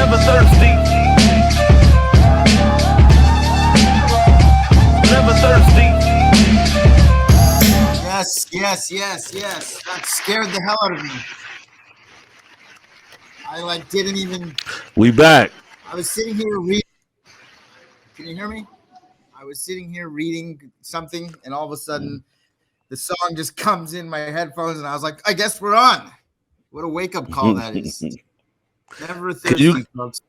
Never thirsty. Never thirsty. Yes. That scared the hell out of me. I didn't even. We back. I was sitting here reading. Can you hear me? I was sitting here reading something, and all of a sudden, the song just comes in my headphones, and I was like, I guess we're on. What a wake-up call that is. Never thirsty, folks.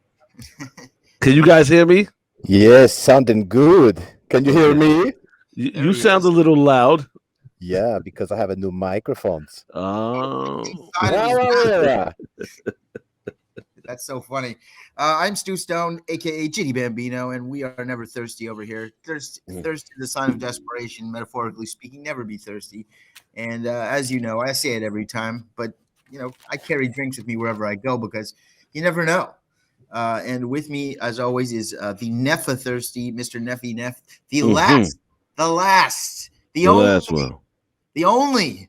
Can you guys hear me? Yes, sounding good. Can you hear me? You sound a little loud. Yeah, because I have a new microphones. Oh. That's so funny. I'm Stu Stone, a.k.a. Jitty Bambino, and we are never thirsty over here. Thirsty is the sign of desperation, metaphorically speaking. Never be thirsty. And as you know, I say it every time, but, I carry drinks with me wherever I go because you never know. And with me, as always, is the NVRThirsty, Mr. Neffy Neff, the only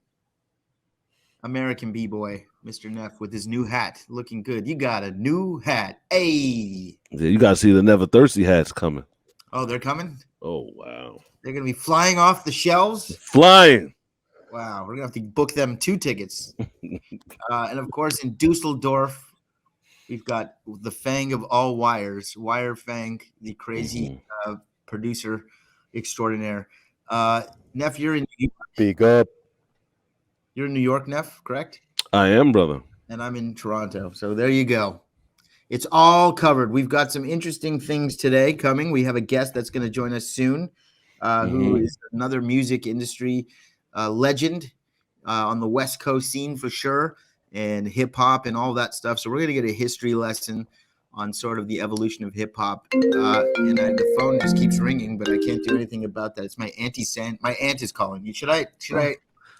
American B-boy, Mr. Neff, with his new hat, looking good. You got a new hat. Hey. Yeah, you got to see the Never Thirsty hats coming. Oh, they're coming? Oh, wow. They're going to be flying off the shelves? Flying. Wow, we're going to have to book them 2 tickets. And, of course, in Dusseldorf, we've got the Fang of all wires, WireFang, the crazy producer extraordinaire. Neff, you're in New York. Big up. You're in New York, Neff, correct? I am, brother. And I'm in Toronto. So there you go. It's all covered. We've got some interesting things today coming. We have a guest that's going to join us soon, who is another music industry legend on the West Coast scene for sure, and hip hop and all that stuff. So we're going to get a history lesson on sort of the evolution of hip hop. And the phone just keeps ringing, but I can't do anything about that. It's my my aunt is calling you. Should I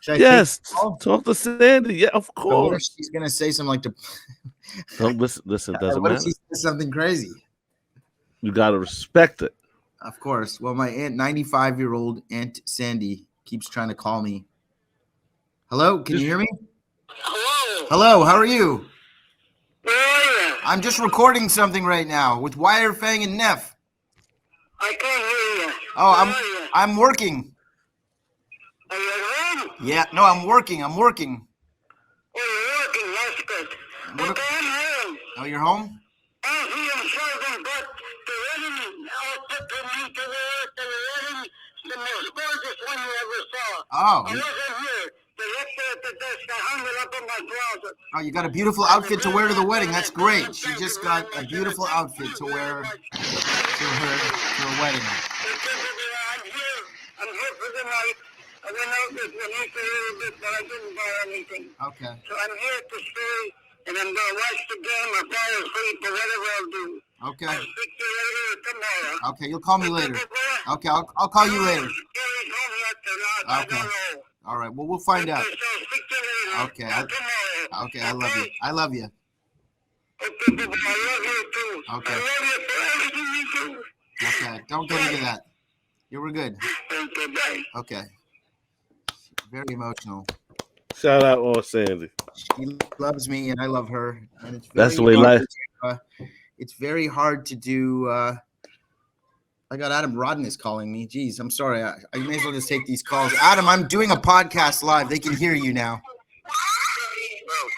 yes, talk to Sandy. Yeah, of course. She's gonna say something like Don't listen. Doesn't what matter. if she says something crazy? You gotta respect it. Of course. Well, my aunt, 95-year-old Aunt Sandy, keeps trying to call me. Hello, can you hear me? Hello. How are you? Where are you? I'm just recording something right now with WireFang and Neff. I can't hear you. Oh, I'm working. Are you at home? Yeah, no, I'm working. Oh, you're working. That's good. What Okay, I'm home. Oh, you're home? I'm sorry, but the wedding outfit for me to wear to the wedding, the most gorgeous one you ever saw. Oh. I wasn't here. The lecture at the desk, I hung it up in my closet. Oh, you got a beautiful outfit to wear to the wedding. That's great. She just got a beautiful outfit to wear to her wedding. I'm here for the night. I went out with Vanessa a little bit, but I didn't buy anything. Okay. So I'm here to stay, and I'm going to watch the game or fall asleep or whatever I'll do. Okay. I'll speak to you later tomorrow. Okay, you'll call me later. Okay, I'll call you later. I don't know. All right. Well, we'll find out. So I'll speak to you later. Okay. Tomorrow. Okay. I love you. I love you. Okay, Bubba, I love you too. Okay. I love you for everything you do. Okay. Don't get into that. You were good. Okay, bye. Okay. Very emotional. Shout out all Sandy. She loves me and I love her. And it's That's the way life. It's very hard to do. I got Adam Rodness calling me. Jeez, I'm sorry. I may as well just take these calls. Adam, I'm doing a podcast live. They can hear you now. Oh,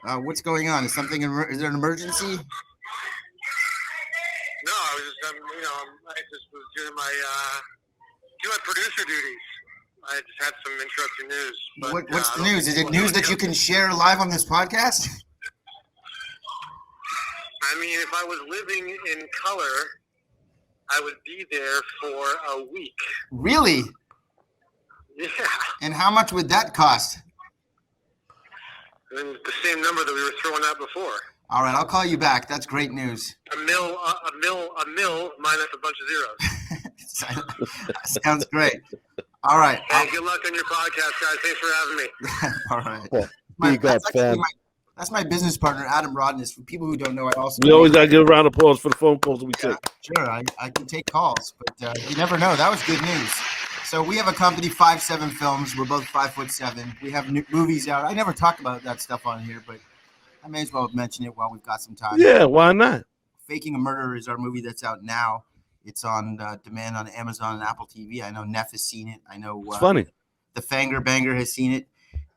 crap. What's going on? Is there an emergency? No, I was just, I just was doing my producer duties. I just had some interesting news. But, What's the news? Is it news that you can share live on this podcast? I mean, if I was living in color, I would be there for a week. Really? Yeah. And how much would that cost? And the same number that we were throwing out before. All right, I'll call you back. That's great news. A mil minus a bunch of zeros. Sounds great. All right. Hey, good luck on your podcast, guys. Thanks for having me. All right. Well, that's my business partner, Adam Rodness. For people who don't know, I also We always gotta give a round of applause for the phone calls we take. Sure, I can take calls, but you never know. That was good news. So we have a company, 5'7" Films. We're both 5'7". We have new movies out. I never talk about that stuff on here, but I may as well mention it while we've got some time. Yeah, why not? Faking a Murder is our movie that's out now. It's on demand on Amazon and Apple TV. I know Neff has seen it. I know It's funny. the Fanger Banger has seen it.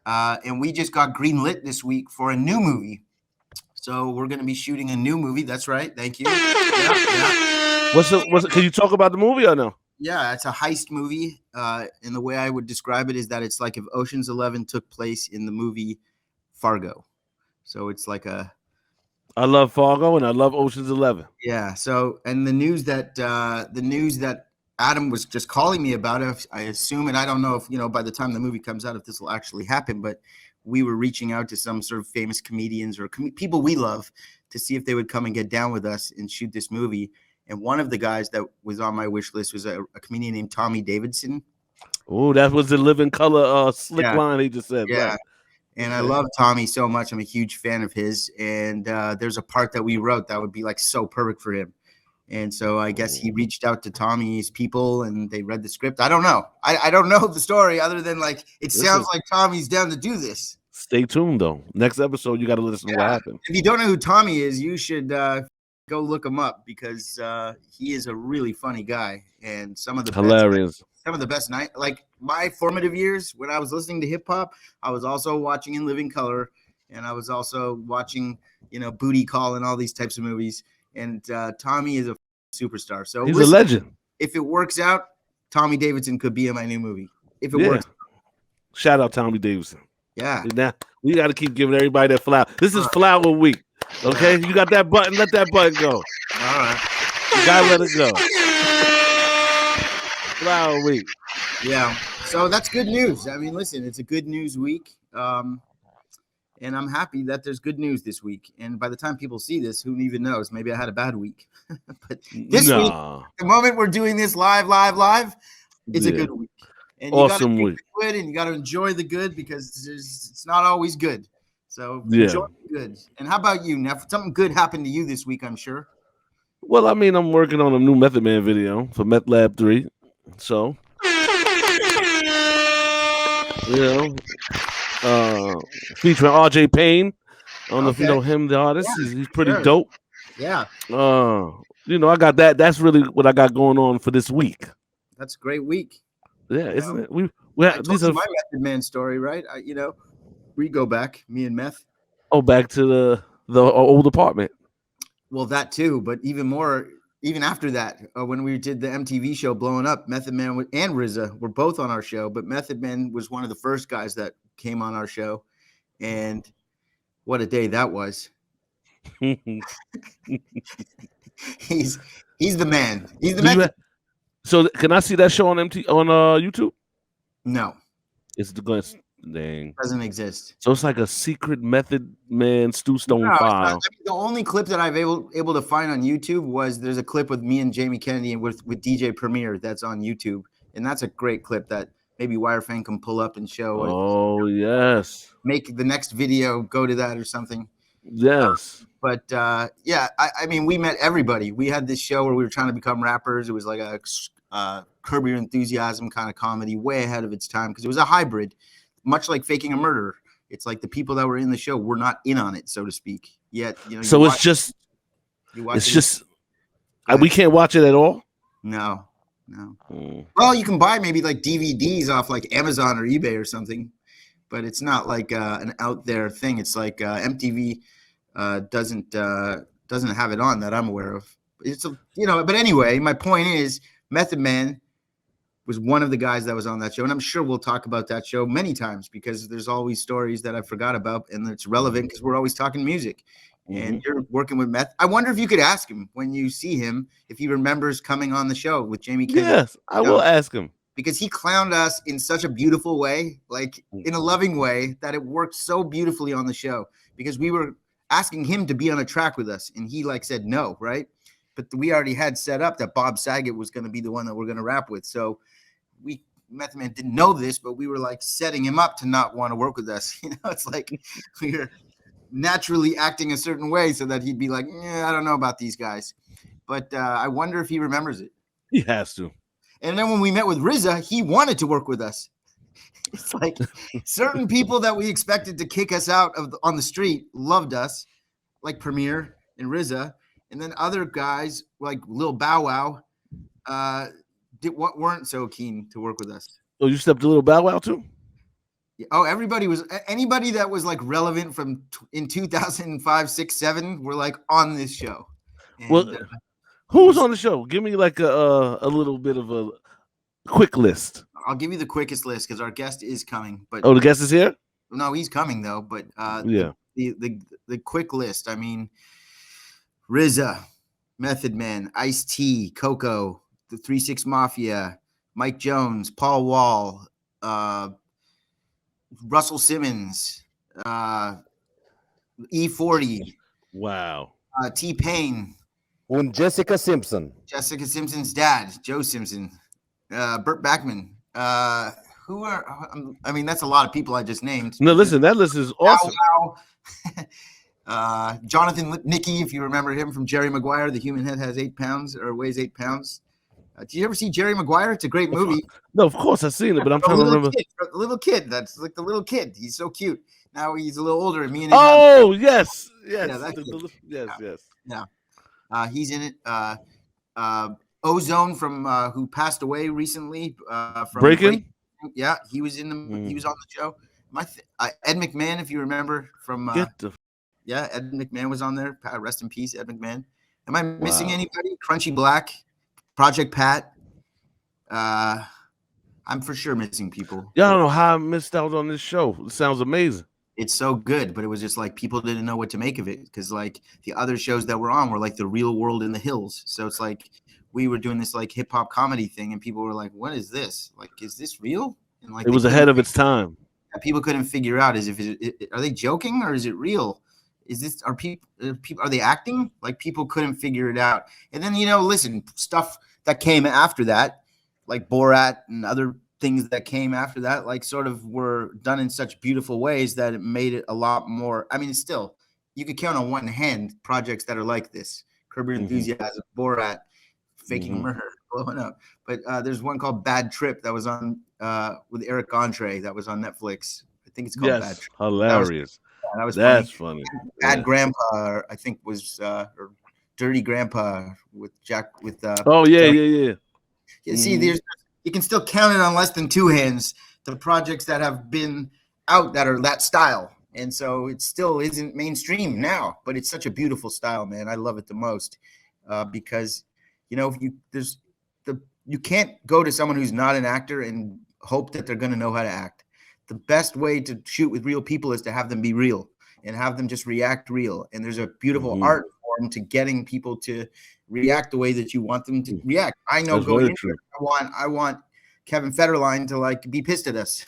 And we just got greenlit this week for a new movie. So we're going to be shooting a new movie. That's right. Thank you. Yeah. What's it? Can you talk about the movie or no? Yeah, it's a heist movie. And the way I would describe it is that it's like if Ocean's 11 took place in the movie Fargo. So it's like I love Fargo and I love Ocean's 11. Yeah. So, and the news that Adam was just calling me about, I assume, and I don't know if, by the time the movie comes out, if this will actually happen, but we were reaching out to some sort of famous comedians or people we love to see if they would come and get down with us and shoot this movie. And one of the guys that was on my wish list was a comedian named Tommy Davidson. Oh, that was the Living Color slick line he just said. Yeah. Right. And I love Tommy so much. I'm a huge fan of his. And there's a part that we wrote that would be like so perfect for him. And so I guess he reached out to Tommy's people and they read the script. I don't know. I don't know the story other than like it sounds like Tommy's down to do this. Stay tuned though. Next episode, you got to listen to what happened. If you don't know who Tommy is, you should go look him up because he is a really funny guy and some of the hilarious. Some of the best night, like my formative years when I was listening to hip hop, I was also watching In Living Color, and I was also watching, Booty Call and all these types of movies. And Tommy is a superstar. So he's a legend. If it works out, Tommy Davidson could be in my new movie. If it works, shout out Tommy Davidson. Yeah. Now we got to keep giving everybody that flower. This is Flower Week. Okay, you got that button. Let that button go. All right, you gotta let it go. Flower Week. Yeah. So that's good news. I mean, listen, it's a good news week. And I'm happy that there's good news this week. And by the time people see this, who even knows? Maybe I had a bad week. But this week, the moment we're doing this live, it's a good week. And awesome week. Good, and you got to enjoy the good because it's not always good. So enjoy the good. And how about you, Neff? Something good happened to you this week, I'm sure. Well, I mean, I'm working on a new Method Man video for Meth Lab 3. So, featuring RJ Payne. I don't know if you know him, the artist. He's pretty dope. Yeah. I got that. That's really what I got going on for this week. That's a great week. Yeah, isn't it? I told you my Method Man story, right? We go back, me and Meth. Oh, back to the old apartment. Well, that too, but even after that, when we did the MTV show Blowing Up, Method Man and RZA were both on our show, but Method Man was one of the first guys that came on our show, and what a day that was. He's the man. He's the man. So can I see that show on YouTube? No. It's the glance. Dang. Doesn't exist. So it's like a secret Method Man Stu Stone file. I mean, the only clip that I've able to find on YouTube was there's a clip with me and Jamie Kennedy and with DJ Premier that's on YouTube. And that's a great clip that maybe WireFang can pull up and show. Oh, yes. Make the next video go to that or something. Yes. But I mean, we met everybody. We had this show where we were trying to become rappers. It was like a Curb Your Enthusiasm kind of comedy, way ahead of its time because it was a hybrid. Much like Faking a Murder, it's like the people that were in the show were not in on it, so to speak. Yet, so it's just we can't watch it at all. No. Well, you can buy maybe like DVDs off like Amazon or eBay or something, but it's not like an out there thing. It's like MTV doesn't have it on that I'm aware of. It's but anyway, my point is Method Man was one of the guys that was on that show. And I'm sure we'll talk about that show many times because there's always stories that I forgot about and it's relevant because we're always talking music. And you're working with Meth. I wonder if you could ask him when you see him, if he remembers coming on the show with Jamie Kennedy. Yes, I will ask him. Because he clowned us in such a beautiful way, like in a loving way, that it worked so beautifully on the show. Because we were asking him to be on a track with us and he said no, right? But we already had set up that Bob Saget was going to be the one that we're going to rap with. So Method Man didn't know this, but we were like setting him up to not want to work with us. It's like we were naturally acting a certain way so that he'd be like, I don't know about these guys. But I wonder if he remembers it. He has to. And then when we met with RZA, he wanted to work with us. It's like certain people that we expected to kick us out on the street loved us, like Premier and RZA, and then other guys like Lil Bow Wow weren't so keen to work with us. Oh, you stepped a little Bow Wow too? Oh, everybody was anybody that was like relevant from in 2005, 6, 7 were like on this show. And, well, who was on the show? Give me like a little bit of a quick list. I'll give you the quickest list because our guest is coming. But the guest is here? No, he's coming though. But yeah, the quick list. I mean, RZA, Method Man, Ice-T, Coco, the 3 6 Mafia, Mike Jones, Paul Wall, Russell Simmons, E40. Wow. T-Pain. And Jessica Simpson's dad, Joe Simpson. Burt Bachman. Who are? I mean, that's a lot of people I just named. No, listen, that list is awesome. Jonathan Lipnicki, if you remember him from Jerry Maguire, The Human Head Has 8 Pounds or Weighs 8 Pounds. Did you ever see Jerry Maguire? It's a great movie. No, of course I've seen it, but I'm trying to remember. The little kid. That's like the little kid. He's so cute. Now he's a little older. And me and yes. Yeah, he's in it. Ozone from who passed away recently from Breaking. Yeah, he was in the. He was on the show. Ed McMahon, if you remember from. Ed McMahon was on there. Rest in peace, Ed McMahon. Am I missing anybody? Crunchy Black, Project Pat. I'm for sure missing people. Yeah, I don't know how I missed out on this show. It sounds amazing. It's so good, but it was just like people didn't know what to make of it because like the other shows that were on were like The Real World in the Hills. So it's like we were doing this like hip hop comedy thing, and people were like, "What is this? Like, is this real?" And like it was ahead of its time. People couldn't figure out are they joking or is it real? Is this are they acting? Like people couldn't figure it out. And then listen, stuff that came after that, like Borat and other things that came after that, like sort of were done in such beautiful ways that it made it a lot more. I mean, still, you could count on one hand projects that are like this: Curb Your Enthusiasm, Borat, Faking Murder, blowing up. But there's one called Bad Trip that was on with Eric Andre that was on Netflix. I think it's called Bad Trip. Hilarious. That's funny. Bad Grandpa, I think was or Dirty Grandpa with Jack with. Yeah. See, you can still count it on less than two hands the projects that have been out that are that style. And so it still isn't mainstream now, but it's such a beautiful style, man. I love it the most because, you can't go to someone who's not an actor and hope that they're going to know how to act. The best way to shoot with real people is to have them be real and have them just react real. And there's a beautiful art form to getting people to react the way that you want them to react. I know going into it, I want Kevin Federline to like be pissed at us.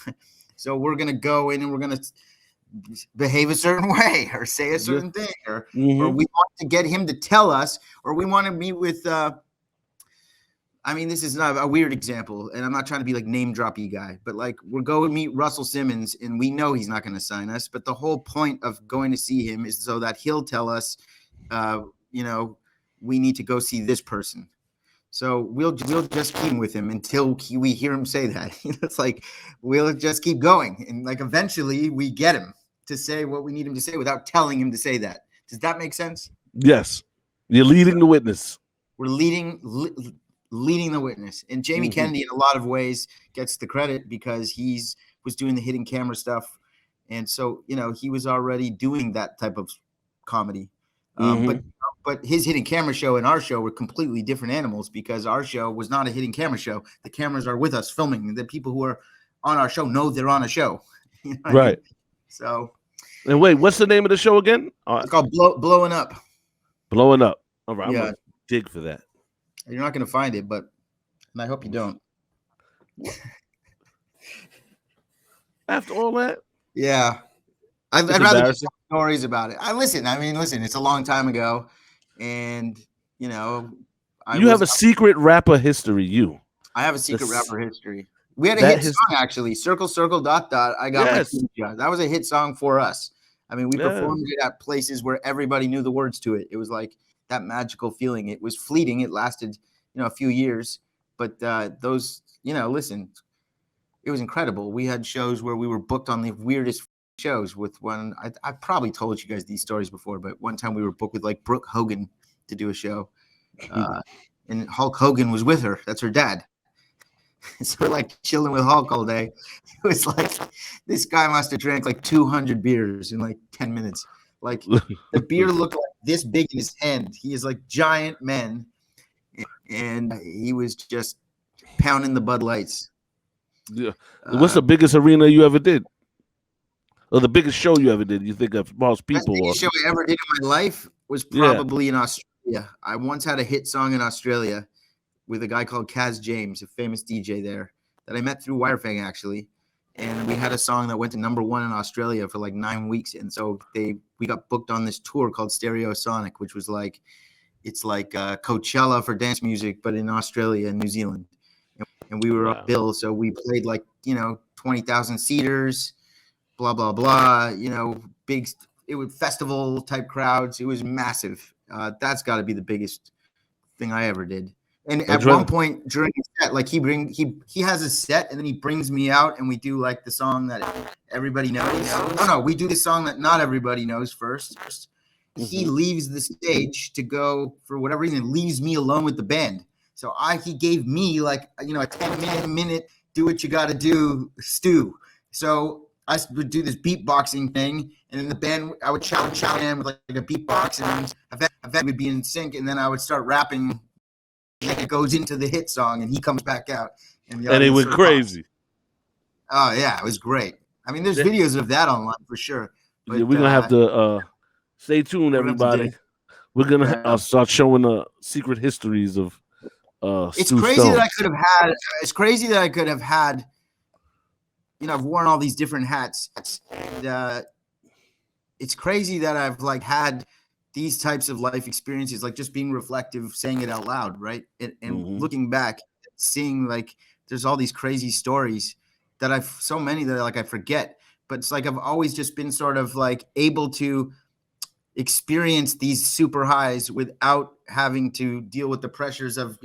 So we're going to go in and we're going to behave a certain way or say a certain thing or we want to get him to tell us, or we want to meet with I mean, this is not a weird example, and I'm not trying to be like name droppy guy, but like we're going to meet Russell Simmons, and we know he's not going to sign us. But the whole point of going to see him is so that he'll tell us, we need to go see this person. So we'll just keep with him until we hear him say that. It's like we'll just keep going, and like eventually we get him to say what we need him to say without telling him to say that. Does that make sense? Yes, you're leading the witness. We're leading the witness, and Jamie Kennedy in a lot of ways gets the credit because was doing the hidden camera stuff, and so he was already doing that type of comedy. But his hidden camera show and our show were completely different animals because our show was not a hidden camera show. The cameras are with us filming. The people who are on our show know they're on a show. Right. I mean? So. And wait, what's the name of the show again? It's called Blowing Up. Blowing Up. All right. I'm gonna dig for that. You're not going to find it, and I hope you don't. After all that? Yeah. I'd rather just tell stories about it. Listen, it's a long time ago, and, you have a secret rapper history, I have a secret rapper history. We had a hit song, actually, Circle, Circle, Dot, Dot, I Got My Job. That was a hit song for us. I mean, we performed it at places where everybody knew the words to it. It was like that magical feeling. It was fleeting. It lasted, a few years, but those, listen, it was incredible. We had shows where we were booked on the weirdest shows with one. I probably told you guys these stories before, but one time we were booked with like Brooke Hogan to do a show. And Hulk Hogan was with her. That's her dad. So we're like chilling with Hulk all day. It was like this guy must have drank like 200 beers in like 10 minutes. Like the beer looked like this big in his hand. He is like giant man. And he was just pounding the Bud Lights. Yeah. What's the biggest arena you ever did? Or the biggest show you ever did? You think of most people? The biggest show I ever did in my life was probably in Australia. I once had a hit song in Australia with a guy called Kaz James, a famous DJ there that I met through WireFang actually. And we had a song that went to #1 in Australia for like 9 weeks. And so we got booked on this tour called Stereosonic, which was like, it's like Coachella for dance music, but in Australia and New Zealand. And we were up bill. So we played like, 20,000 seaters, blah, blah, blah, big, it was festival type crowds. It was massive. That's got to be the biggest thing I ever did. And at one point during his set, like he has a set and then he brings me out and we do like the song that everybody knows. No, we do the song that not everybody knows first. He leaves the stage to go for whatever reason, leaves me alone with the band. So he gave me like, a 10-minute do what you got to do stew. So I would do this beatboxing thing, and in the band, I would challenge in with like a beatbox, and then we'd be in sync, and then I would start rapping, and it goes into the hit song, and he comes back out. And it went crazy. Oh, yeah, it was great. I mean, there's videos of that online for sure. But, we're going to have to stay tuned, everybody. We're going to start showing the secret histories of It's crazy that I could have had, I've worn all these different hats. And, it's crazy that I've like had these types of life experiences, like just being reflective, saying it out loud, right? And looking back, seeing like there's all these crazy stories that so many that like I forget, but it's like I've always just been sort of like able to experience these super highs without having to deal with the pressures of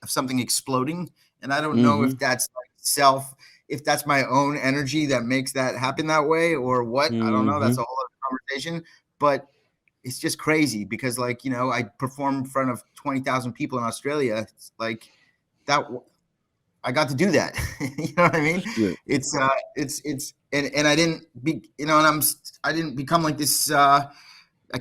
something exploding. And I don't know if that's like if that's my own energy that makes that happen that way or what. I don't know. That's a whole other conversation, but it's just crazy because like, I perform in front of 20,000 people in Australia. It's like that. I got to do that. You know what I mean? Yeah. It's and I didn't I didn't become like this, I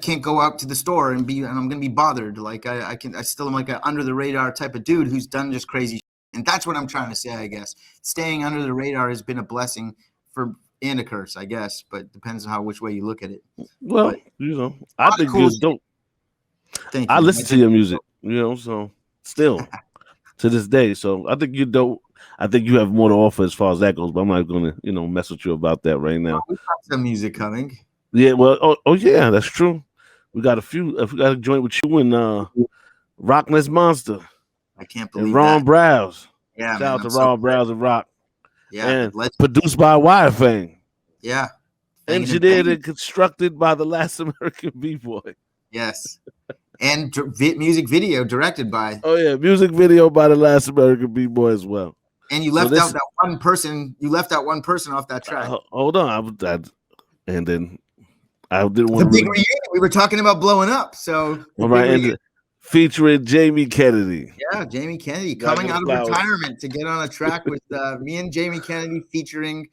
can't go out to the store and I'm going to be bothered. Like I still am like an under the radar type of dude who's done just crazy. And that's what I'm trying to say, I guess. Staying under the radar has been a blessing and a curse, I guess, but depends on which way you look at it. Well, I think you don't. Thank you. I listen to your music, so still to this day. So I think you don't. I think you have more to offer as far as that goes, but I'm not going to, mess with you about that right now. We've got some music coming. Yeah, well, oh yeah, that's true. We got a few. We got a joint with you and Rockless Monster. I can't believe and Ron that. Browse. Yeah, shout out to Ron Browse and Rock. Yeah, and produced by WireFang. Yeah, engineered and constructed by the Last American B-Boy. Yes, and music video directed by. Oh yeah, music video by the Last American B-Boy as well. And you left out that one person. You left out one person off that track. Hold on, and then I didn't want the big reunion. We were talking about blowing up, so all right. And featuring Jamie Kennedy. Yeah, Jamie Kennedy coming out of retirement to get on a track with me and Jamie Kennedy featuring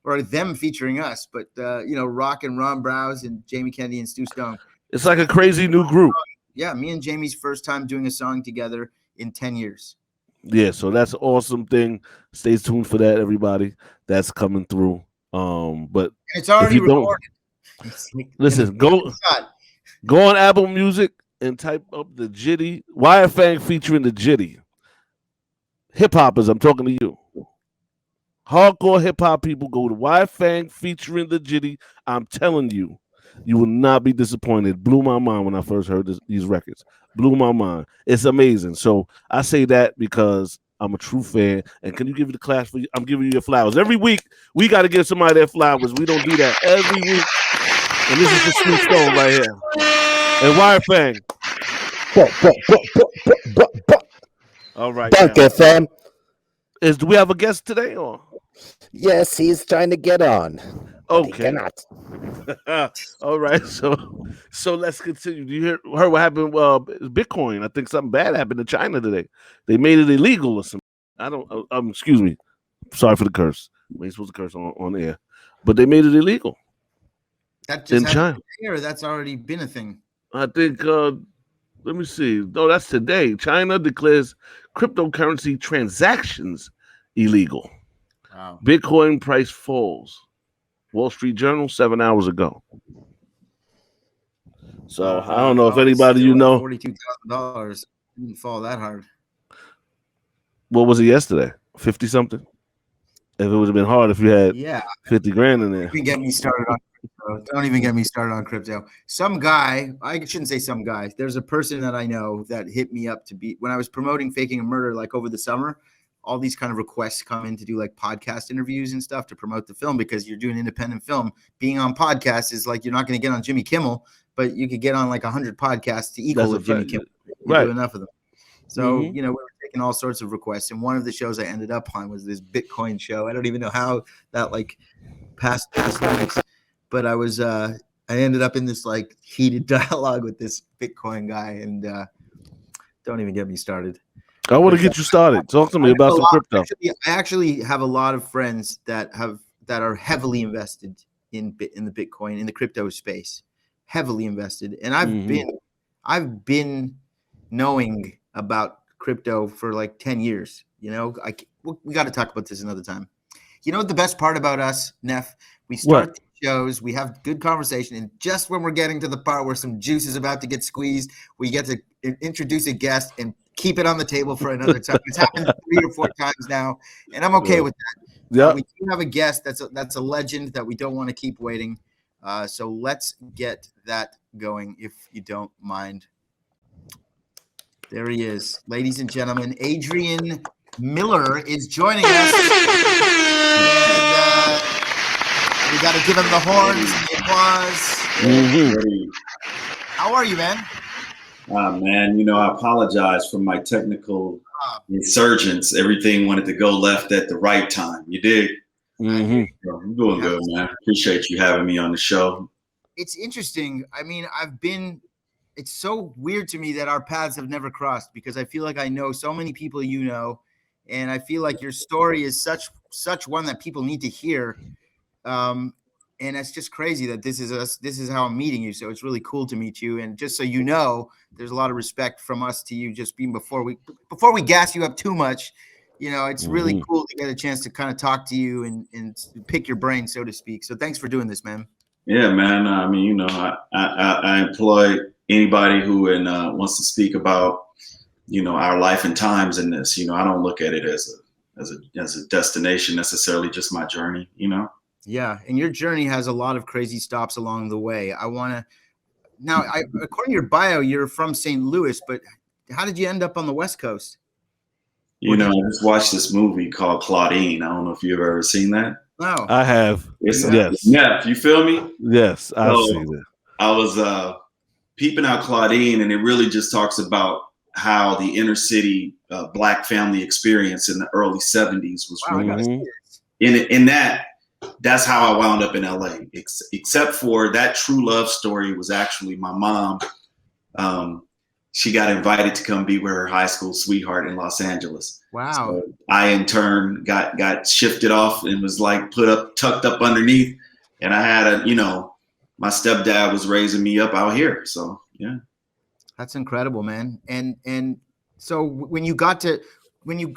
us, but Rock and Ron Browse and Jamie Kennedy and Stu Stone. It's like a crazy new group. Yeah, me and Jamie's first time doing a song together in 10 years. Yeah, so that's an awesome thing. Stay tuned for that, everybody. That's coming through. But it's already recorded. Listen, go on Apple Music and type up the Jitty. WireFang featuring the Jitty. Hip hoppers, I'm talking to you. Hardcore hip hop people, go to WireFang featuring the Jitty. I'm telling you, you will not be disappointed. Blew my mind when I first heard these records. Blew my mind. It's amazing. So I say that because I'm a true fan. And can you give me the class for you? I'm giving you your flowers. Every week, we got to give somebody their flowers. We don't do that every week. And this is the Stu Stone right here. And WireFang. All right. Thank you, fam. Do we have a guest today or? Yes, he's trying to get on. But he Okay. cannot. All right. So let's continue. Do you heard what happened? Bitcoin. I think something bad happened in China today. They made it illegal or something. I don't. Excuse me. Sorry for the curse. We ain't supposed to curse on air, but they made it illegal. That just in China. or that's already been a thing. I think. Let me see. No, that's today. China declares cryptocurrency transactions illegal. Wow. Bitcoin price falls. Wall Street Journal 7 hours ago. So I don't know if anybody you know. $42,000 didn't fall that hard. What was it yesterday? 50 something. If it would have been hard if you had 50 grand in there. Don't even get me started on crypto. Don't even get me started on crypto. Some guy, I shouldn't say some guy. There's a person that I know that hit me up to be when I was promoting Faking a Murder, like over the summer. All these kind of requests come in to do like podcast interviews and stuff to promote the film because you're doing independent film. Being on podcasts is like you're not going to get on Jimmy Kimmel, but you could get on like 100 podcasts to equal with Jimmy Kimmel. You do enough of them. So, you know, we were taking all sorts of requests. And one of the shows I ended up on was this Bitcoin show. I don't even know how that like passed nights, but I was I ended up in this like heated dialogue with this Bitcoin guy, and don't even get me started. I want to get you started. Talk to me about some crypto. I actually have a lot of friends that are heavily invested in the Bitcoin, in the crypto space, heavily invested. And I've been knowing about crypto for like 10 years. You know, we got to talk about this another time. You know what the best part about us, Neff? We start the shows, we have good conversation, and just when we're getting to the part where some juice is about to get squeezed, we get to introduce a guest and keep it on the table for another time. It's happened 3 or 4 times now, and I'm okay with that. Yeah, we do have a guest that's a legend that we don't want to keep waiting. So let's get that going, if you don't mind. There he is, ladies and gentlemen. Adrian Miller is joining us, and we got to give him the horns and the applause. How are you, man? Man, you know, I apologize for my technical insurgence. Everything wanted to go left at the right time. You dig? I'm doing good, man. Appreciate you having me on the show. It's interesting. I mean, it's so weird to me that our paths have never crossed, because I feel like I know so many people you know, and I feel like your story is such one that people need to hear. And it's just crazy that this is how I'm meeting you. So it's really cool to meet you. And just so you know, there's a lot of respect from us to you, just being before we gas you up too much. You know, it's really cool to get a chance to kind of talk to you and pick your brain, so to speak. So thanks for doing this, man. Yeah, man. I mean, you know, I employ anybody who wants to speak about, you know, our life and times in this. You know, I don't look at it as a destination necessarily, just my journey, you know. Yeah, and your journey has a lot of crazy stops along the way. According to your bio, you're from St. Louis, but how did you end up on the West Coast? You know, I just watched this movie called Claudine. I don't know if you've ever seen that. No, I have. Yes. Yeah, you feel me? Yes, I've seen it. I was peeping out Claudine, and it really just talks about how the inner city Black family experience in the early 70s was really in that. That's how I wound up in LA, except for that true love story was actually my mom. She got invited to come be with her high school sweetheart in Los Angeles. Wow. So I, in turn, got shifted off and was like tucked up underneath. And I had my stepdad was raising me up out here. So, yeah. That's incredible, man. And so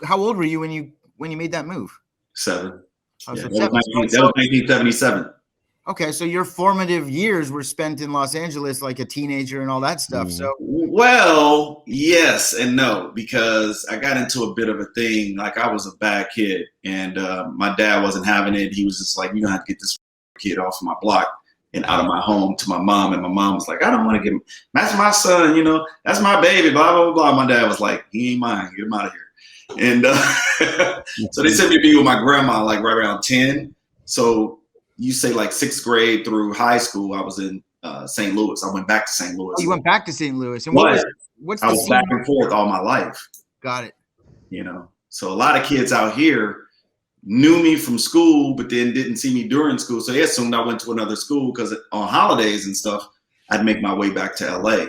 how old were you when you made that move? 7. Oh, yeah, so that was 1977. Okay, so your formative years were spent in Los Angeles, like a teenager and all that stuff. So, well, yes and no, because I got into a bit of a thing. Like, I was a bad kid, and my dad wasn't having it. He was just like, "You're gonna have to get this kid off of my block and out of my home," to my mom, and my mom was like, "I don't want to get him. That's my son, that's my baby." Blah blah blah. My dad was like, "He ain't mine. Get him out of here." And so they sent me to be with my grandma like right around 10. So you say like 6th grade through high school, I was in St. Louis. I went back to St. Louis. Oh, you went back to St. Louis. And what's I was back and forth all my life. Got it. So a lot of kids out here, knew me from school, but then didn't see me during school. So they assumed I went to another school because on holidays and stuff, I'd make my way back to LA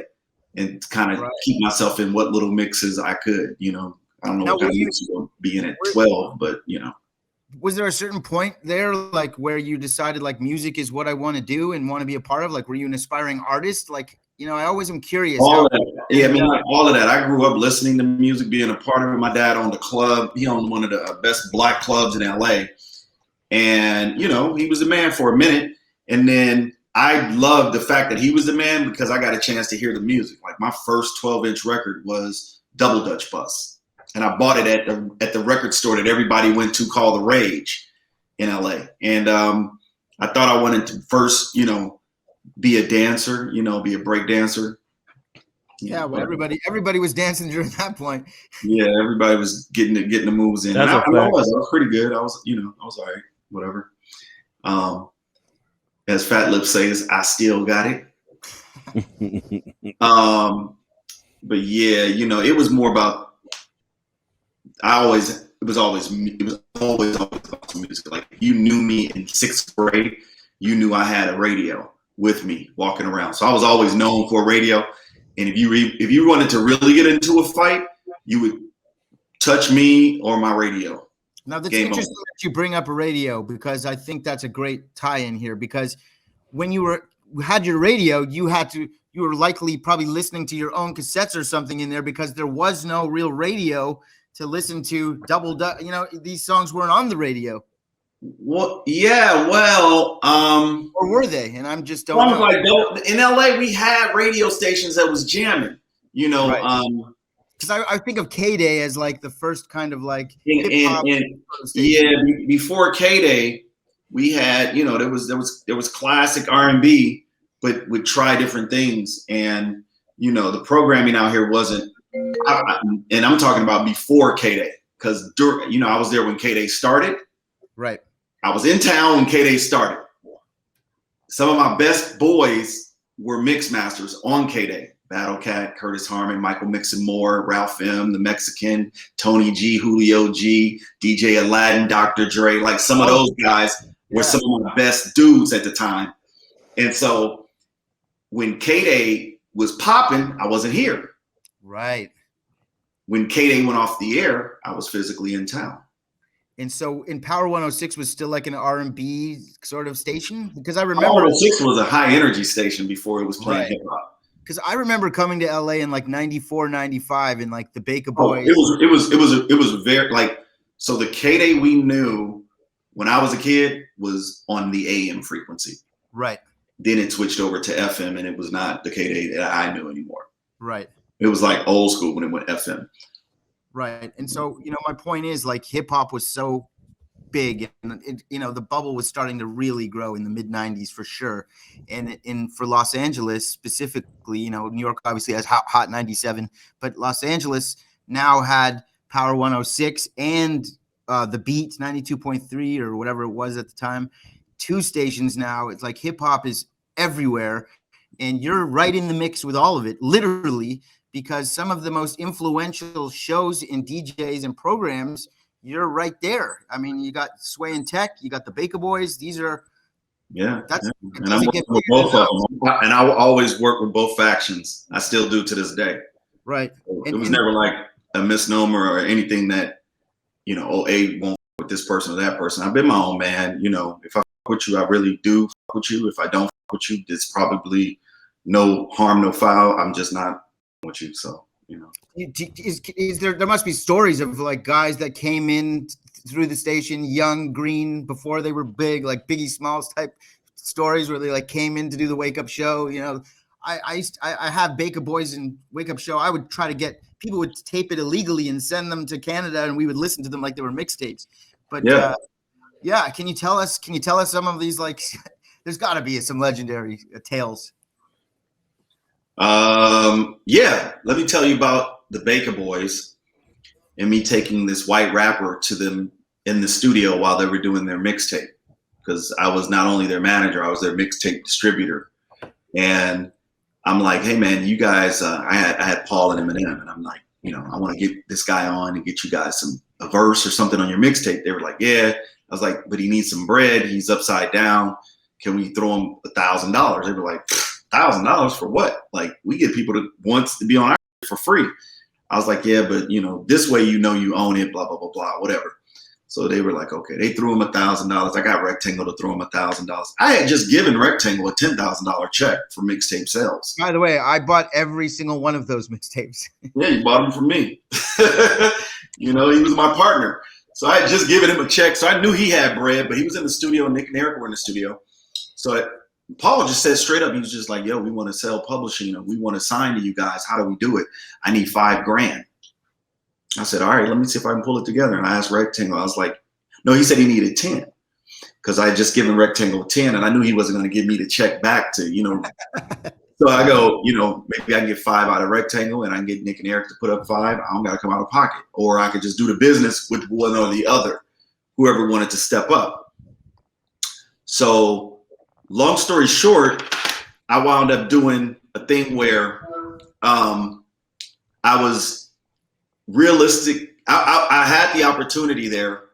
and kind of keep myself in what little mixes I could, you know. I don't know what kind of mix you're going to be in at 12, but, you know. Was there a certain point there, like, where you decided, like, music is what I want to do and want to be a part of? Like, were you an aspiring artist? Like, you know, I always am curious. All of that. Yeah, I mean, like, all of that. I grew up listening to music, being a part of it. My dad owned a club. He owned one of the best black clubs in LA. And, you know, he was the man for a minute. And then I loved the fact that he was the man because I got a chance to hear the music. Like, my first 12-inch record was Double Dutch Bus. And I bought it at the record store that everybody went to called The Rage in LA. And I thought I wanted to first, you know, be a dancer, you know, be a break dancer. Yeah, well, everybody was dancing during that point. Yeah, everybody was getting the moves in. And I was pretty good. I was all right, whatever. As Fat Lip says, I still got it. But yeah, you know, it was more about. It was always about music. Like, you knew me in 6th grade, you knew I had a radio with me walking around. So I was always known for radio. And if you wanted to really get into a fight, you would touch me or my radio. Now, that's interesting that you bring up a radio, because I think that's a great tie-in here. Because when you had your radio, you were likely probably listening to your own cassettes or something in there, because there was no real radio to listen to. You know, these songs weren't on the radio. Well, yeah, well, or were they? And I'm just don't know. Like, in LA, we had radio stations that was jamming, you know. Because I think of K-Day as like the first kind of like before K-Day, we had, you know, there was classic R&B, but would try different things, and you know, the programming out here wasn't. And I'm talking about before K-Day, because you know, I was there when K-Day started. Right. I was in town when K-Day started. Some of my best boys were mix masters on K-Day. Battle Cat, Curtis Harmon, Michael Mixon Moore, Ralph M, The Mexican, Tony G, Coolio G, DJ Aladdin, Dr. Dre. Like, some of those guys were some of my best dudes at the time. And so when K-Day was popping, I wasn't here. Right. When K-Day went off the air, I was physically in town. And so in Power 106 was still like an R&B sort of station? Because I remember Power 106 was a high energy station before it was playing hip hop. Because I remember coming to LA in like 94, 95 and like the Baker Boys. It was very, like, so the K-Day we knew when I was a kid was on the AM frequency. Right. Then it switched over to FM, and it was not the K-Day that I knew anymore. Right. It was like old school when it went FM. Right. And so, you know, my point is, like, hip hop was so big, and you know, the bubble was starting to really grow in the mid 90s for sure. And for Los Angeles specifically, you know, New York obviously has Hot 97, but Los Angeles now had Power 106 and the Beat 92.3 or whatever it was at the time. 2 stations now. It's like hip hop is everywhere, and you're right in the mix with all of it, literally, because some of the most influential shows in DJs and programs, you're right there. I mean, you got Sway and Tech, you got the Baker Boys. These are and I'm working with both of them. And I will always work with both factions. I still do to this day. Right. It was never like a misnomer or anything that, you know, won't fuck with this person or that person. I've been my own man. You know, if I fuck with you, I really do fuck with you. If I don't fuck with you, it's probably no harm, no foul. I'm just not with you. So, you know. Is there must be stories of like guys that came in through the station, young, green, before they were big, like Biggie Smalls type stories where they like came in to do the wake up show. You know, I have Baker Boys and wake up show. I would try to get people would tape it illegally and send them to Canada, and we would listen to them like they were mixtapes. But yeah, can you tell us some of these, like, there's got to be some legendary tales. Yeah, let me tell you about the Baker Boys and me taking this white rapper to them in the studio while they were doing their mixtape, because I was not only their manager, I was their mixtape distributor. And I'm like, hey man, you guys, I had Paul and Eminem, and I'm like, you know, I want to get this guy on and get you guys a verse or something on your mixtape? They were like, yeah. I was like, but he needs some bread. He's upside down. Can we throw him $1,000? They were like, $1,000 for what? Like, we get people that wants to be on our for free. I was like, yeah, but this way you own it, blah, blah, blah, blah, whatever. So they were like, okay. They threw him $1,000. I got Rectangle to throw him $1,000. I had just given Rectangle a $10,000 check for mixtape sales. By the way, I bought every single one of those mixtapes. Yeah, you bought them from me. He was my partner. So I had just given him a check. So I knew he had bread, but he was in the studio. Nick and Eric were in the studio. So Paul just said straight up, he was just like, yo, we want to sell publishing. We want to sign to you guys. How do we do it? I need $5,000. I said, all right, let me see if I can pull it together. And I asked Rectangle. I was like, no, he said he needed 10 because I had just given Rectangle 10 and I knew he wasn't going to give me the check back to. So I go, maybe I can get 5 out of Rectangle and I can get Nick and Eric to put up 5. I don't got to come out of pocket. Or I could just do the business with one or the other, whoever wanted to step up. So long story short, I wound up doing a thing where I was realistic. I had the opportunity there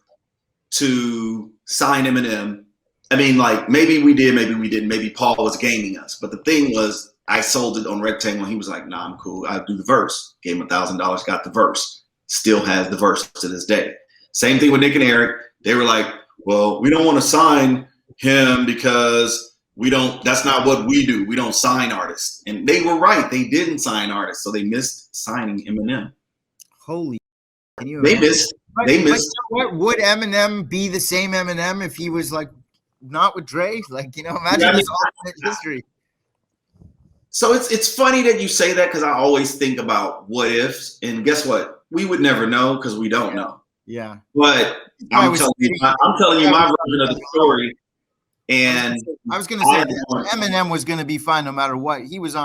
to sign Eminem. I mean, like, maybe we did, maybe we didn't. Maybe Paul was gaming us. But the thing was, I sold it on Rectangle. He was like, nah, I'm cool. I'll do the verse. Gave him $1,000, got the verse. Still has the verse to this day. Same thing with Nick and Eric. They were like, well, we don't want to sign him because that's not what we do. We don't sign artists. And they were right. They didn't sign artists. So they missed signing Eminem. Holy, they missed. What would Eminem be the same Eminem if he was like not with Dre? Like, imagine this alternate history. So it's funny that you say that because I always think about what ifs, and guess what? We would never know because we don't know. Yeah. But I'm telling you my version of the story. And I was going to say that Eminem was going to be fine no matter what. He was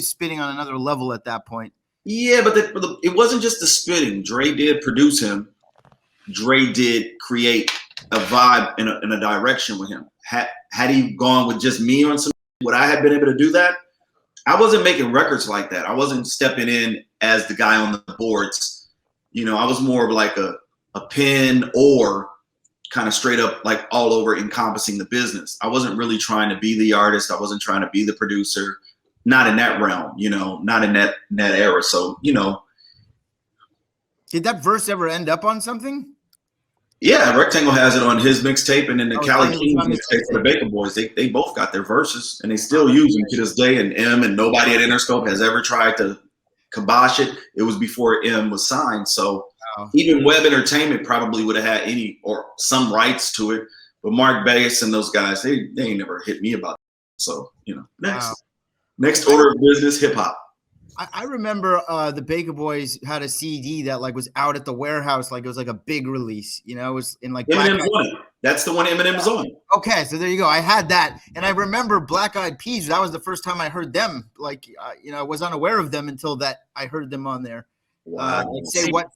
spitting on another level at that point. Yeah, but it wasn't just the spitting. Dre did produce him. Dre did create a vibe in a direction with him. Had he gone with just me on some, would I have been able to do that? I wasn't making records like that. I wasn't stepping in as the guy on the boards. I was more of like a pen or kind of straight up like all over encompassing the business. I wasn't really trying to be the artist. I wasn't trying to be the producer. Not in that realm, not in that era. So, Did that verse ever end up on something? Yeah, Rectangle has it on his mixtape, and then the Cali Kings mixtape for the Baker Boys. They both got their verses, and they still use them to this day. And and nobody at Interscope has ever tried to kibosh it. It was before M was signed. So even Web Entertainment probably would have had any or some rights to it. But Mark Bass and those guys, they ain't never hit me about it. So, next. Wow. Next order of business, hip hop. I remember the Baker Boys had a CD that like was out at the warehouse, like it was like a big release. It was in like Eminem's on it. That's the one Eminem's on. Okay, so there you go. I had that, and I remember Black Eyed Peas. That was the first time I heard them. Like, I was unaware of them until that I heard them on there. Wow. Say what?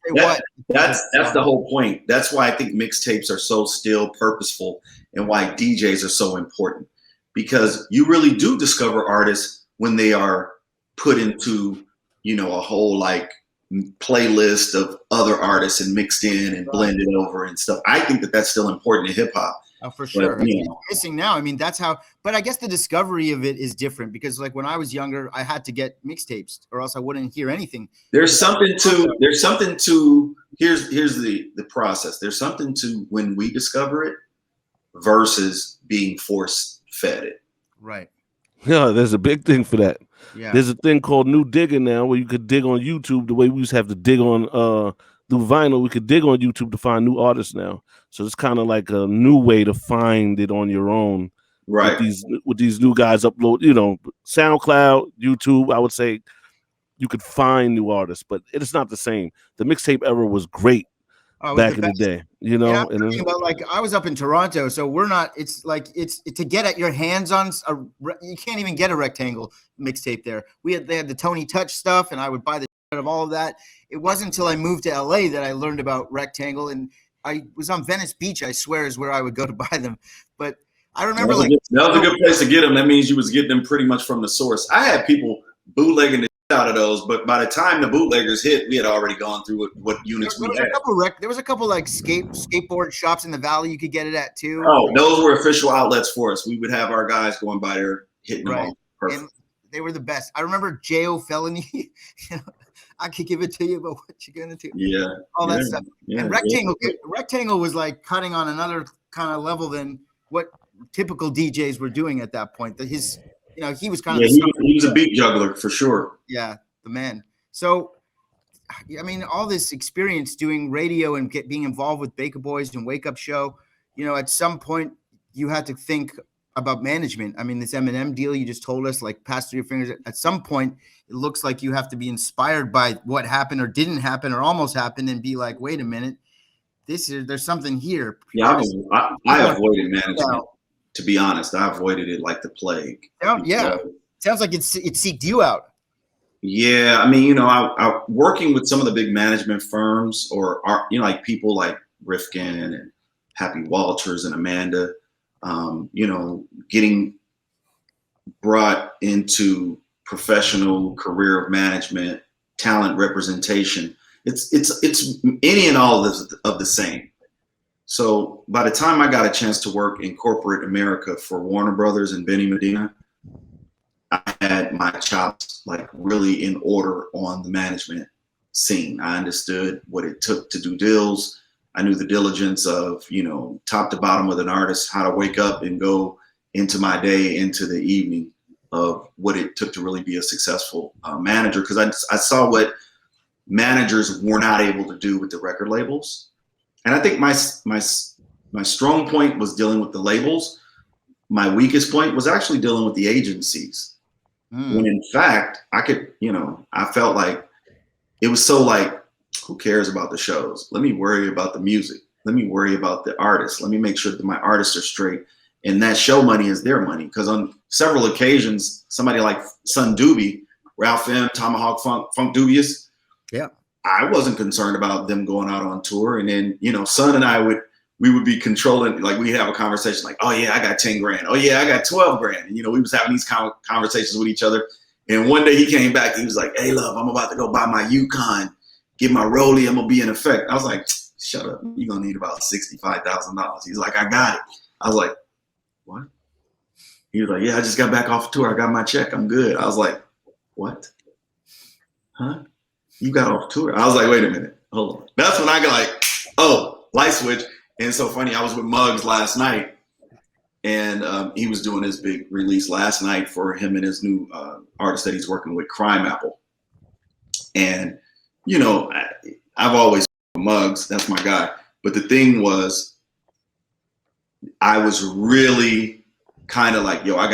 That's the whole point. That's why I think mixtapes are so still purposeful, and why DJs are so important, because you really do discover artists when they are put into, a whole like playlist of other artists and mixed in and blended over and stuff. I think that that's still important in hip hop. Oh, for sure. But, it's missing now. I mean, that's how, but I guess the discovery of it is different because like when I was younger, I had to get mixtapes or else I wouldn't hear anything. Here's the process. There's something to when we discover it versus being force fed it. Right. Yeah, there's a big thing for that. Yeah. There's a thing called new digging now where you could dig on YouTube the way we used to have to dig on through vinyl. We could dig on YouTube to find new artists now. So it's kind of like a new way to find it on your own. Right. With these new guys upload, SoundCloud, YouTube, I would say you could find new artists, but it's not the same. The mixtape era was great. Back in the day, but like I was up in Toronto, so we're not. It's like it's to get at your hands on. You can't even get a Rectangle mixtape there. They had the Tony Touch stuff, and I would buy the of all of that. It wasn't until I moved to LA that I learned about Rectangle, and I was on Venice Beach. I swear is where I would go to buy them. But I remember that was a good place to get them. That means you was getting them pretty much from the source. I had people bootlegging the out of those, but by the time the bootleggers hit, we had already gone through what units we had. There was a couple like skateboard shops in the valley you could get it at too. Oh, those were official outlets for us. We would have our guys going by there hitting them all. Perfect. And they were the best. I remember J.O. Felony. I could give it to you, but what you gonna do? Yeah, all that stuff. And Rectangle was like cutting on another kind of level than what typical DJs were doing at that point. He was kind of he was a beat juggler for sure. Yeah, the man. So, I mean, all this experience doing radio and being involved with Baker Boys and Wake Up Show, at some point you had to think about management. I mean, this Eminem deal you just told us, like, pass through your fingers. At some point, it looks like you have to be inspired by what happened or didn't happen or almost happened and be like, wait a minute, there's something here. Yeah, I avoided management. To be honest, I avoided it like the plague. Yeah, sounds like it seeked you out. Yeah, I mean, I working with some of the big management firms, or like people like Rifkin and Happy Walters and Amanda. Getting brought into professional career of management, talent representation. It's any and all of the same. So by the time I got a chance to work in corporate America for Warner Brothers and Benny Medina, I had my chops like really in order on the management scene. I understood what it took to do deals. I knew the diligence of, top to bottom with an artist, how to wake up and go into my day, into the evening, of what it took to really be a successful manager. Because I saw what managers were not able to do with the record labels. And I think my strong point was dealing with the labels. My weakest point was actually dealing with the agencies. When in fact, I felt like it was so like, who cares about the shows? Let me worry about the music. Let me worry about the artists. Let me make sure that my artists are straight. And that show money is their money. Because on several occasions, somebody like Son Doobie, Ralph M, Tomahawk Funk Dubious, yeah, I wasn't concerned about them going out on tour. And then, Son and I we would be controlling, like we'd have a conversation like, oh yeah, I got 10 grand. Oh yeah, I got 12 grand. And, we was having these conversations with each other. And one day he came back, he was like, hey love, I'm about to go buy my Yukon, get my Rollie, I'm gonna be in effect. I was like, shut up, you're gonna need about $65,000. He's like, I got it. I was like, what? He was like, yeah, I just got back off tour. I got my check, I'm good. I was like, what? Huh? You got off tour? I was like, wait a minute, hold on. That's when I got like, oh, light switch. And it's so funny, I was with Muggs last night, and he was doing his big release last night for him and his new artist that he's working with, Crime Apple. And, I've always Muggs, that's my guy. But the thing was, I was really kind of like, yo, I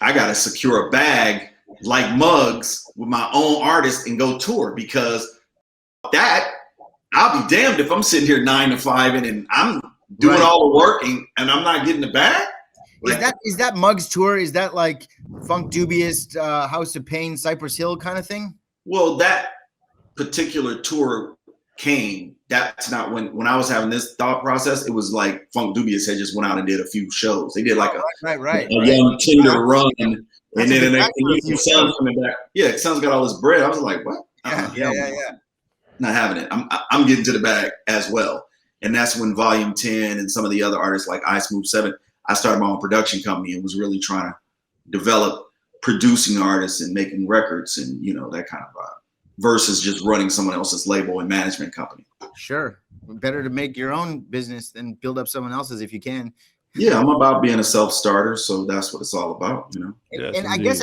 gotta secure a bag like Muggs with my own artist and go tour, because that I'll be damned if I'm sitting here 9 to 5 and I'm doing all the work and I'm not getting the bag. Is that Muggs tour? Is that like Funk Dubious, House of Pain, Cypress Hill kind of thing? Well, that particular tour came. That's not when I was having this thought process. It was like Funk Dubious had just went out and did a few shows. They did like a young Tinder run, and then the next thing Son's coming back. Yeah, Son's got all this bread. I was like, what? Yeah. Not having it. I'm getting to the bag as well. And that's when Volume 10 and some of the other artists like I Smooth 7, I started my own production company and was really trying to develop producing artists and making records and, that kind of vibe, versus just running someone else's label and management company. Sure. Better to make your own business than build up someone else's if you can. Yeah, I'm about being a self-starter, so that's what it's all about, Yes, and I guess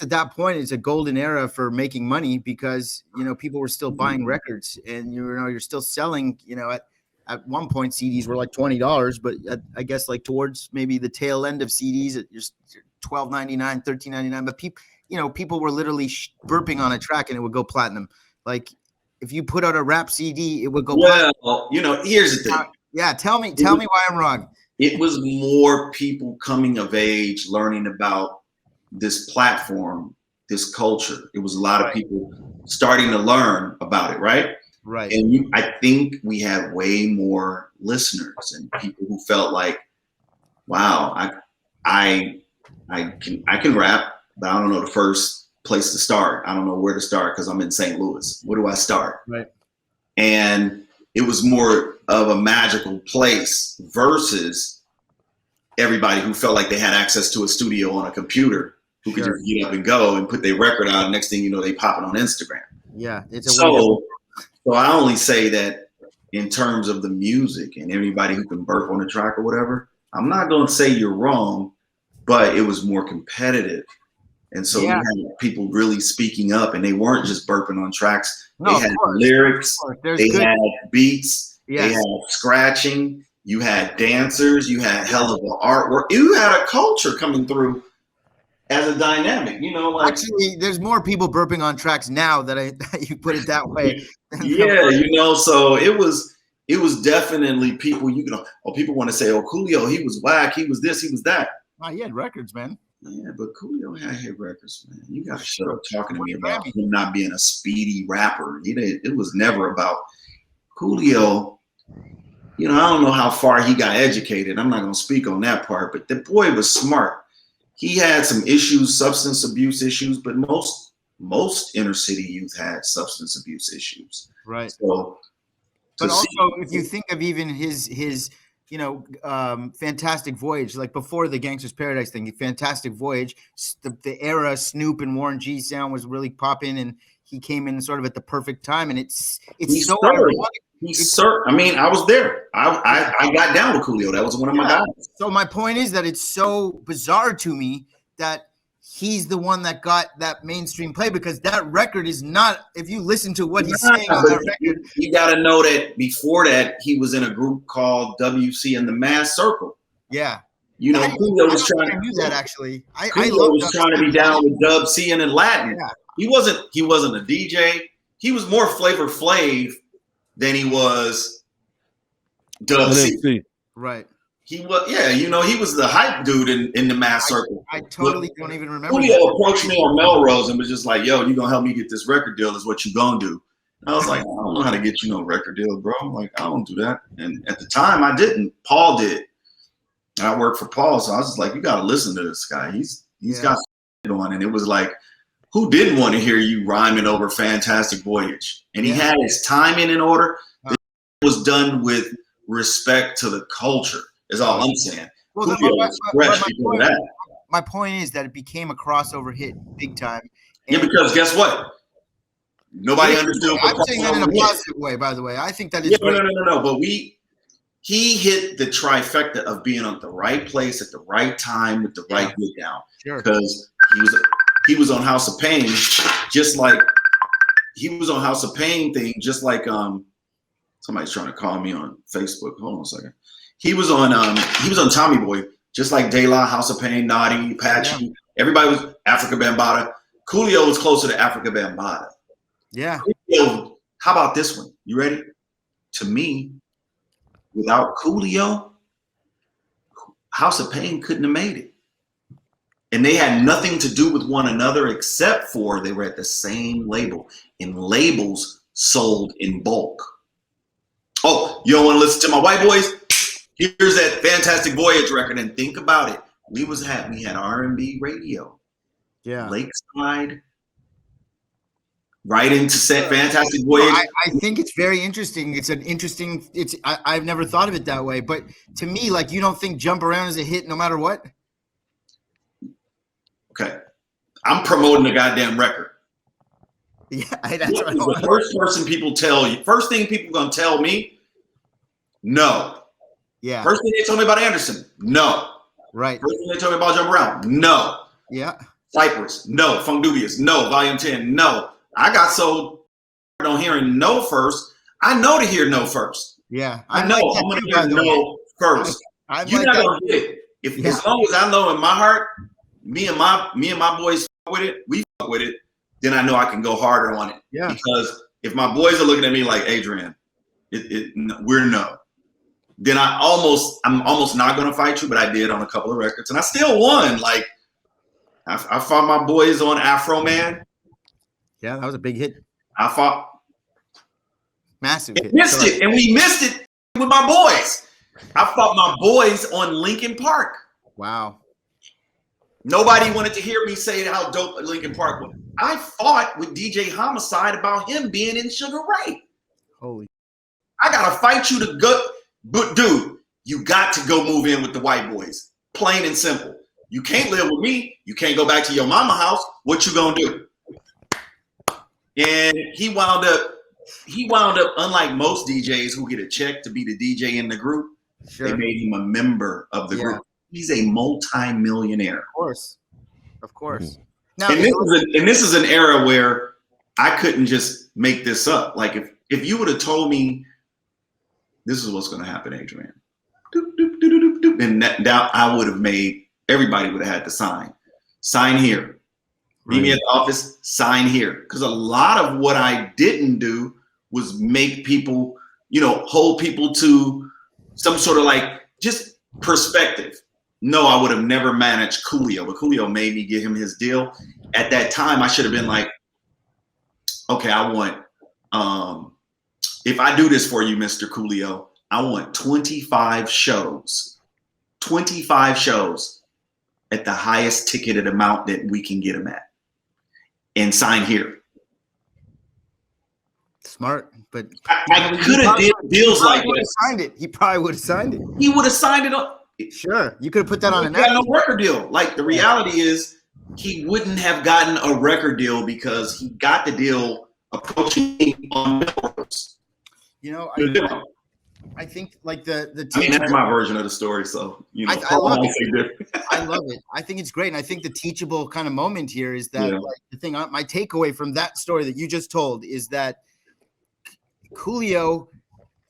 at that point it's a golden era for making money, because people were still buying records, and you're still selling. At one point CDs were like $20, but I guess like towards maybe the tail end of CDs, you're $12.99, $13.99. But people were literally burping on a track and it would go platinum. Like if you put out a rap CD, it would go platinum. Well, here's the thing. Yeah, tell me why I'm wrong. It was more people coming of age, learning about this platform, this culture. It was a lot of people starting to learn about it, right? Right. And I think we had way more listeners and people who felt like, wow, I can rap, but I don't know the first place to start. I don't know where to start because I'm in St. Louis. Where do I start? Right. And it was more of a magical place versus everybody who felt like they had access to a studio on a computer who could just get up and go and put their record out. Next thing you know, they pop it on Instagram. Yeah. It's a so I only say that in terms of the music and anybody who can burp on a track or whatever, I'm not going to say you're wrong, but it was more competitive. And so you had people really speaking up, and they weren't just burping on tracks. They had lyrics, they had beats, they had scratching, you had dancers, you had hell of an artwork. You had a culture coming through as a dynamic, you know. Like, actually, there's more people burping on tracks now that you put it that way. Yeah, you know, so it was definitely people, people want to say, oh, Coolio, he was whack, he was this, he was that. Oh, he had records, man. Yeah, but Coolio had hit records, man. You got to shut up talking to me about him not being a speedy rapper. It was never about Coolio. You know, I don't know how far he got educated. I'm not going to speak on that part, but the boy was smart. He had some issues, substance abuse issues, but most inner city youth had substance abuse issues. Right. So, but also, if you think of even his Fantastic Voyage, like before the Gangsta's Paradise thing, Fantastic Voyage, the era Snoop and Warren G sound was really popping, and he came in sort of at the perfect time, and it's so ironic. I mean, I was there. I got down with Coolio. That was one of my guys. So my point is that it's so bizarre to me that he's the one that got that mainstream play, because that record is not, if you listen to what he's saying on that record. You got to know that before that, he was in a group called WC and the Mass Circle. Yeah. You know, Coolio was trying to do that, actually. Coolio was trying to be down with Dub C and in Latin. Yeah. He wasn't a DJ. He was more Flavor Flav than he was Dub C. Right. He was, he was the hype dude in the Mass Circle. I totally don't even remember. Coolio approached me on Melrose and was just like, yo, you gonna help me get this record deal is what you gonna do. And I was like, I don't know how to get you no record deal, bro. I'm like, I don't do that. And at the time I didn't. Paul did. And I worked for Paul, so I was just like, you gotta listen to this guy. He's got on. And it was like, who didn't want to hear you rhyming over Fantastic Voyage? And he had his timing in order. It was done with respect to the culture. Is all I'm saying. Well, my point is that it became a crossover hit big time. Yeah, because guess what? Nobody understood. I'm saying that in a positive way, by the way. I think that is no. But he hit the trifecta of being at the right place at the right time with the right get down. Sure. Because he was on House of Pain, just like somebody's trying to call me on Facebook. Hold on a second. He was on Tommy Boy, just like De La, House of Pain, Naughty, Apache. Everybody was Africa Bambaataa. Coolio was closer to Africa Bambaataa. Yeah. Coolio, how about this one? You ready? To me, without Coolio, House of Pain couldn't have made it. And they had nothing to do with one another except for they were at the same label. And labels sold in bulk. Oh, you don't want to listen to my white boys? Here's that Fantastic Voyage record, and think about it. We had R&B radio. Yeah. Lakeside. Right into set Fantastic Voyage. I think it's very interesting. I've never thought of it that way. But to me, like, you don't think Jump Around is a hit no matter what? Okay. I'm promoting the goddamn record. Yeah, that's what the first thing people gonna tell me, no. Yeah. First thing they told me about Anderson, no. Right. First thing they told me about Jump Around, no. Yeah. Cypress, no. Funk Dubious, no. Volume 10, no. I got so on hearing no first. I know to hear no first. Yeah. I know I'm gonna hear no first. You're not gonna get it. As long as I know in my heart, me and my boys fuck with it, we fuck with it, then I know I can go harder on it. Yeah. Because if my boys are looking at me like, Adrian, we're no. Then I'm almost not gonna fight you, but I did on a couple of records, and I still won. Like I fought my boys on Afro Man. Yeah, that was a big hit. I fought massive hit. Missed it, and we missed it with my boys. I fought my boys on Linkin Park. Wow. Nobody wanted to hear me say how dope Linkin Park was. I fought with DJ Homicide about him being in Sugar Ray. Holy. I gotta fight you to go, but dude, you got to go move in with the white boys. Plain and simple. You can't live with me. You can't go back to your mama house. What you gonna do? And he wound up, unlike most DJs who get a check to be the DJ in the group, Sure. they made him a member of the group. He's a multi-millionaire. Of course. Now, And this is an era where I couldn't just make this up. Like if you would have told me this is what's going to happen, Adrian, and that I would have made, everybody would have had to sign here. Meet me at the office, sign here. Because a lot of what I didn't do was make people, hold people to some sort of like just perspective. No, I would have never managed Coolio, but Coolio made me give him his deal. At that time, I should have been like, okay, I want, if I do this for you, Mr. Coolio, I want 25 shows at the highest ticketed amount that we can get them at, and sign here. Smart, but I could have did deals like this. Signed it. He probably would have signed it. He would have signed it on. Sure, you could have put that on no record deal. Like the reality is, he wouldn't have gotten a record deal because he got the deal approaching on Melrose. I think like the I mean, that's my version of the story. So I love it. I love it. I think it's great, and I think the teachable kind of moment here is that like the thing. My takeaway from that story that you just told is that Coolio,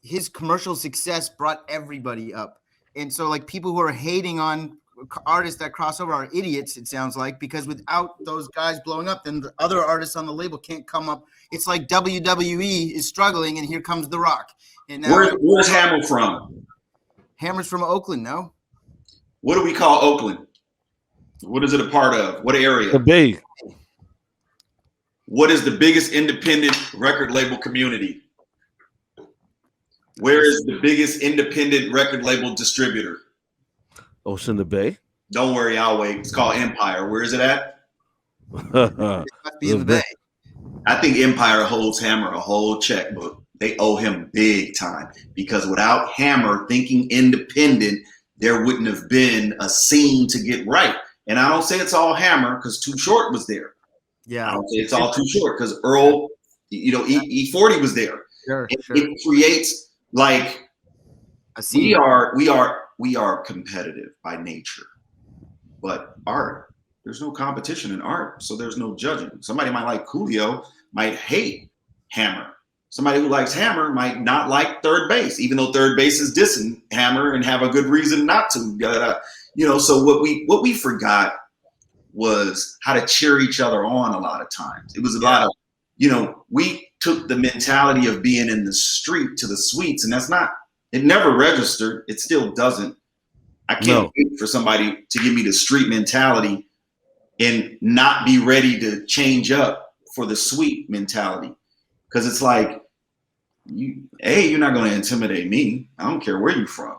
his commercial success brought everybody up. And so like people who are hating on artists that cross over are idiots, it sounds like, because without those guys blowing up, then the other artists on the label can't come up. It's like WWE is struggling and here comes The Rock. And now where's Hammer from? Hammer's from Oakland, no? What do we call Oakland? What is it a part of? What area? The Bay. What is the biggest independent record label community? Where is the biggest independent record label distributor? Ocean the Bay. Don't worry, I'll wait. It's called Empire. Where is it at? It must be in the Bay. I think Empire holds Hammer a whole checkbook. They owe him big time because without Hammer thinking independent, there wouldn't have been a scene to get right. And I don't say it's all Hammer because Too Short was there. Yeah, I don't say it's all Too Short because Earl, E40 was there. Sure. It creates like a scene. We are competitive by nature, but art, there's no competition in art, so there's no judging. Somebody might like Coolio, might hate Hammer. Somebody who likes Hammer might not like Third Base, even though Third Base is dissing Hammer and have a good reason not to. So what we forgot was how to cheer each other on a lot of times. It was a lot of, we took the mentality of being in the street to the suites, and it never registered. It still doesn't. I can't wait for somebody to give me the street mentality and not be ready to change up for the suite mentality. Because it's like, you're not going to intimidate me. I don't care where you're from.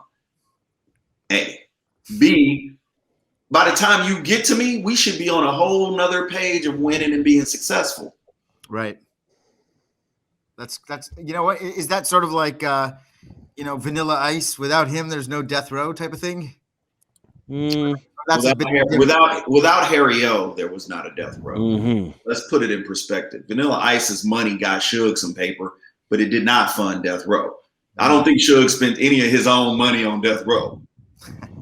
A. B, by the time you get to me, we should be on a whole nother page of winning and being successful. Right. That's what is that sort of like Vanilla Ice? Without him, there's no Death Row type of thing. That's without Harry O, there was not a Death Row. Mm-hmm. Let's put it in perspective. Vanilla Ice's money got Suge some paper, but it did not fund Death Row. I don't think Suge spent any of his own money on Death Row.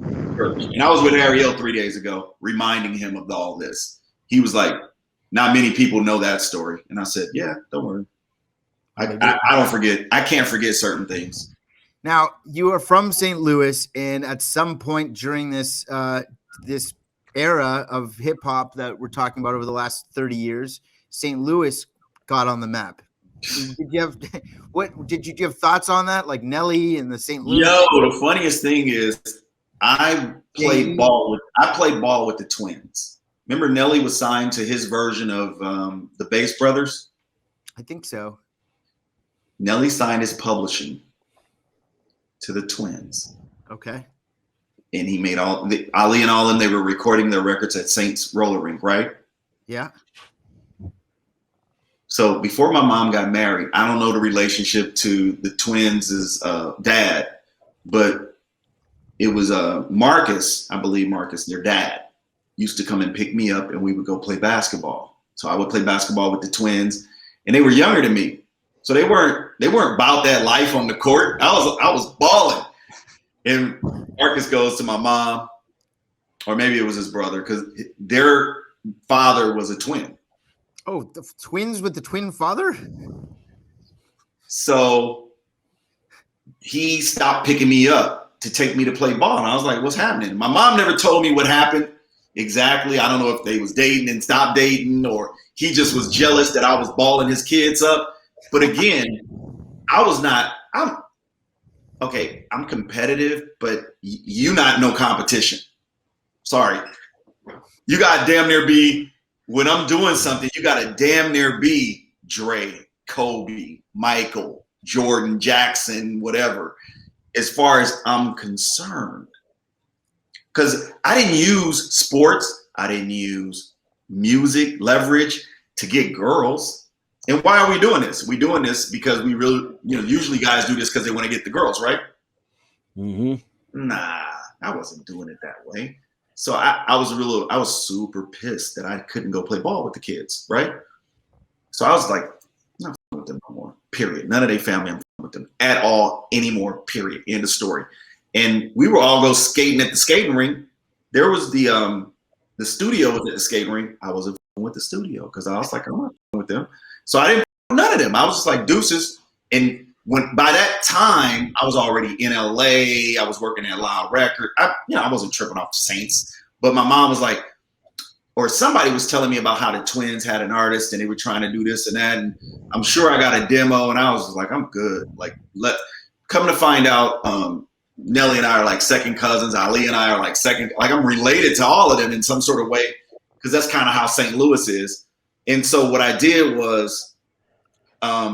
And I was with Harry O 3 days ago, reminding him of all this. He was like, "Not many people know that story," and I said, "Yeah, don't worry. I don't forget. I can't forget certain things." Now, you are from St. Louis, and at some point during this this era of hip hop that we're talking about over the last 30 years, St. Louis got on the map. Did you have thoughts on that, like Nelly and the St. Louis? The funniest thing is I played ball with the Twins. Remember Nelly was signed to his version of the Bass Brothers? I think so. Nelly signed his publishing to the Twins. Okay. And he made Ali and all them, they were recording their records at Saints Roller Rink, right? Yeah. So before my mom got married, I don't know the relationship to the twins' dad, but it was Marcus, I believe Marcus, their dad, used to come and pick me up and we would go play basketball. So I would play basketball with the twins and they were younger than me. So they weren't about that life on the court. I was balling. And Marcus goes to my mom, or maybe it was his brother, because their father was a twin. Oh, the twins with the twin father? So he stopped picking me up to take me to play ball. And I was like, what's happening? My mom never told me what happened exactly. I don't know if they was dating and stopped dating, or he just was jealous that I was balling his kids up. But again, I'm competitive, but you not no competition. Sorry. You got damn near be, when I'm doing something, you got to damn near be Dre, Kobe, Michael, Jordan, Jackson, whatever, as far as I'm concerned. Because I didn't use sports. I didn't use music, leverage to get girls. And why are we doing this? We're doing this because we really, usually guys do this because they want to get the girls, right? Mm-hmm. Nah, I wasn't doing it that way. So I was super pissed that I couldn't go play ball with the kids, right? So I was like, I'm not with them no more, period. None of their family I'm with them at all anymore, period. End of story. And we were all go skating at the skating rink. There was the studio was at the skating rink. I wasn't with the studio because I was like, I'm not with them. So I didn't none of them. I was just like deuces. And by that time, I was already in LA. I was working at Loud Record. I wasn't tripping off the Saints. But my mom was like, or somebody was telling me about how the twins had an artist and they were trying to do this and that. And I'm sure I got a demo and I was just like, I'm good. Like, come to find out, Nelly and I are like second cousins. Ali and I are like second. Like, I'm related to all of them in some sort of way because that's kind of how St. Louis is. And so what I did was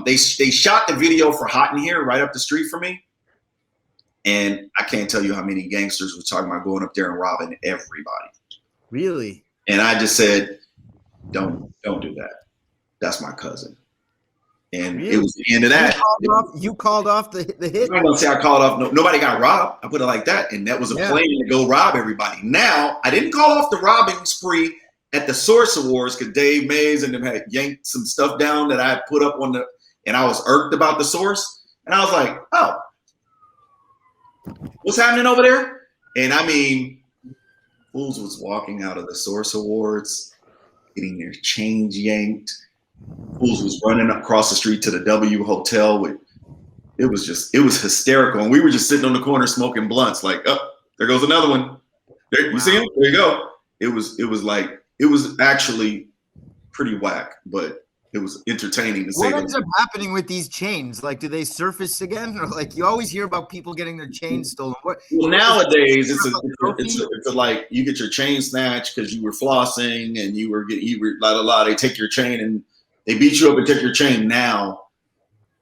they shot the video for Hot in Here right up the street from me. And I can't tell you how many gangsters were talking about going up there and robbing everybody. Really? And I just said, don't do that. That's my cousin. And really? It was the end of that. You called off the hit? I'm not going to say I called off. Nobody got robbed. I put it like that. And that was a plan to go rob everybody. Now, I didn't call off the robbing spree at the Source Awards because Dave Mays and them had yanked some stuff down that I had put up on and I was irked about the Source. And I was like, oh, what's happening over there? And I mean, fools was walking out of the Source Awards, getting their chains yanked. Fools was running across the street to the W Hotel. It was hysterical. And we were just sitting on the corner smoking blunts like, oh, there goes another one. There, you see him? There you go. It was actually pretty whack, but it was entertaining to say. What ends up happening with these chains? Like, do they surface again? Or like, you always hear about people getting their chains stolen. Well, nowadays it's a like you get your chain snatched because you were flossing and you were they take your chain and they beat you up and take your chain. Now,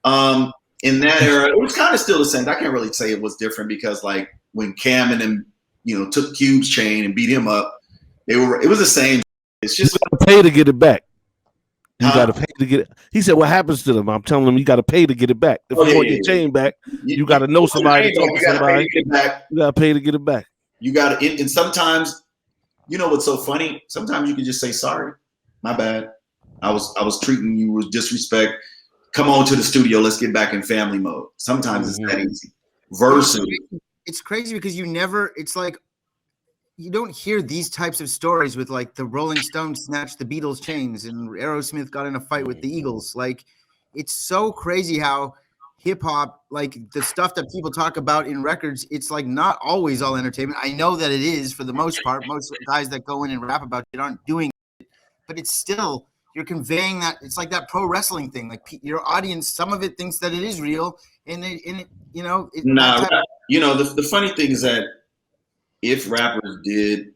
in that era, it was kind of still the same. I can't really say it was different because like when Cam and them, took Cube's chain and beat him up, it was the same. It's just you gotta pay to get it back. You gotta pay to get it. He said, "What happens to them?" I'm telling him, you gotta pay to get it back. If you want your chain back, you gotta know somebody. You gotta pay to get it back. You gotta, and sometimes, what's so funny? Sometimes you can just say, "Sorry, my bad. I was treating you with disrespect. Come on to the studio. Let's get back in family mode." Sometimes it's that easy. Versus, it's crazy because it's like. You don't hear these types of stories with like the Rolling Stones snatched the Beatles chains and Aerosmith got in a fight with the Eagles. Like, it's so crazy how hip hop, like the stuff that people talk about in records, it's like not always all entertainment. I know that it is for the most part. Most guys that go in and rap about it aren't doing it, but it's still, you're conveying that. It's like that pro wrestling thing. Like your audience, some of it thinks that it is real, and the funny thing is that if rappers did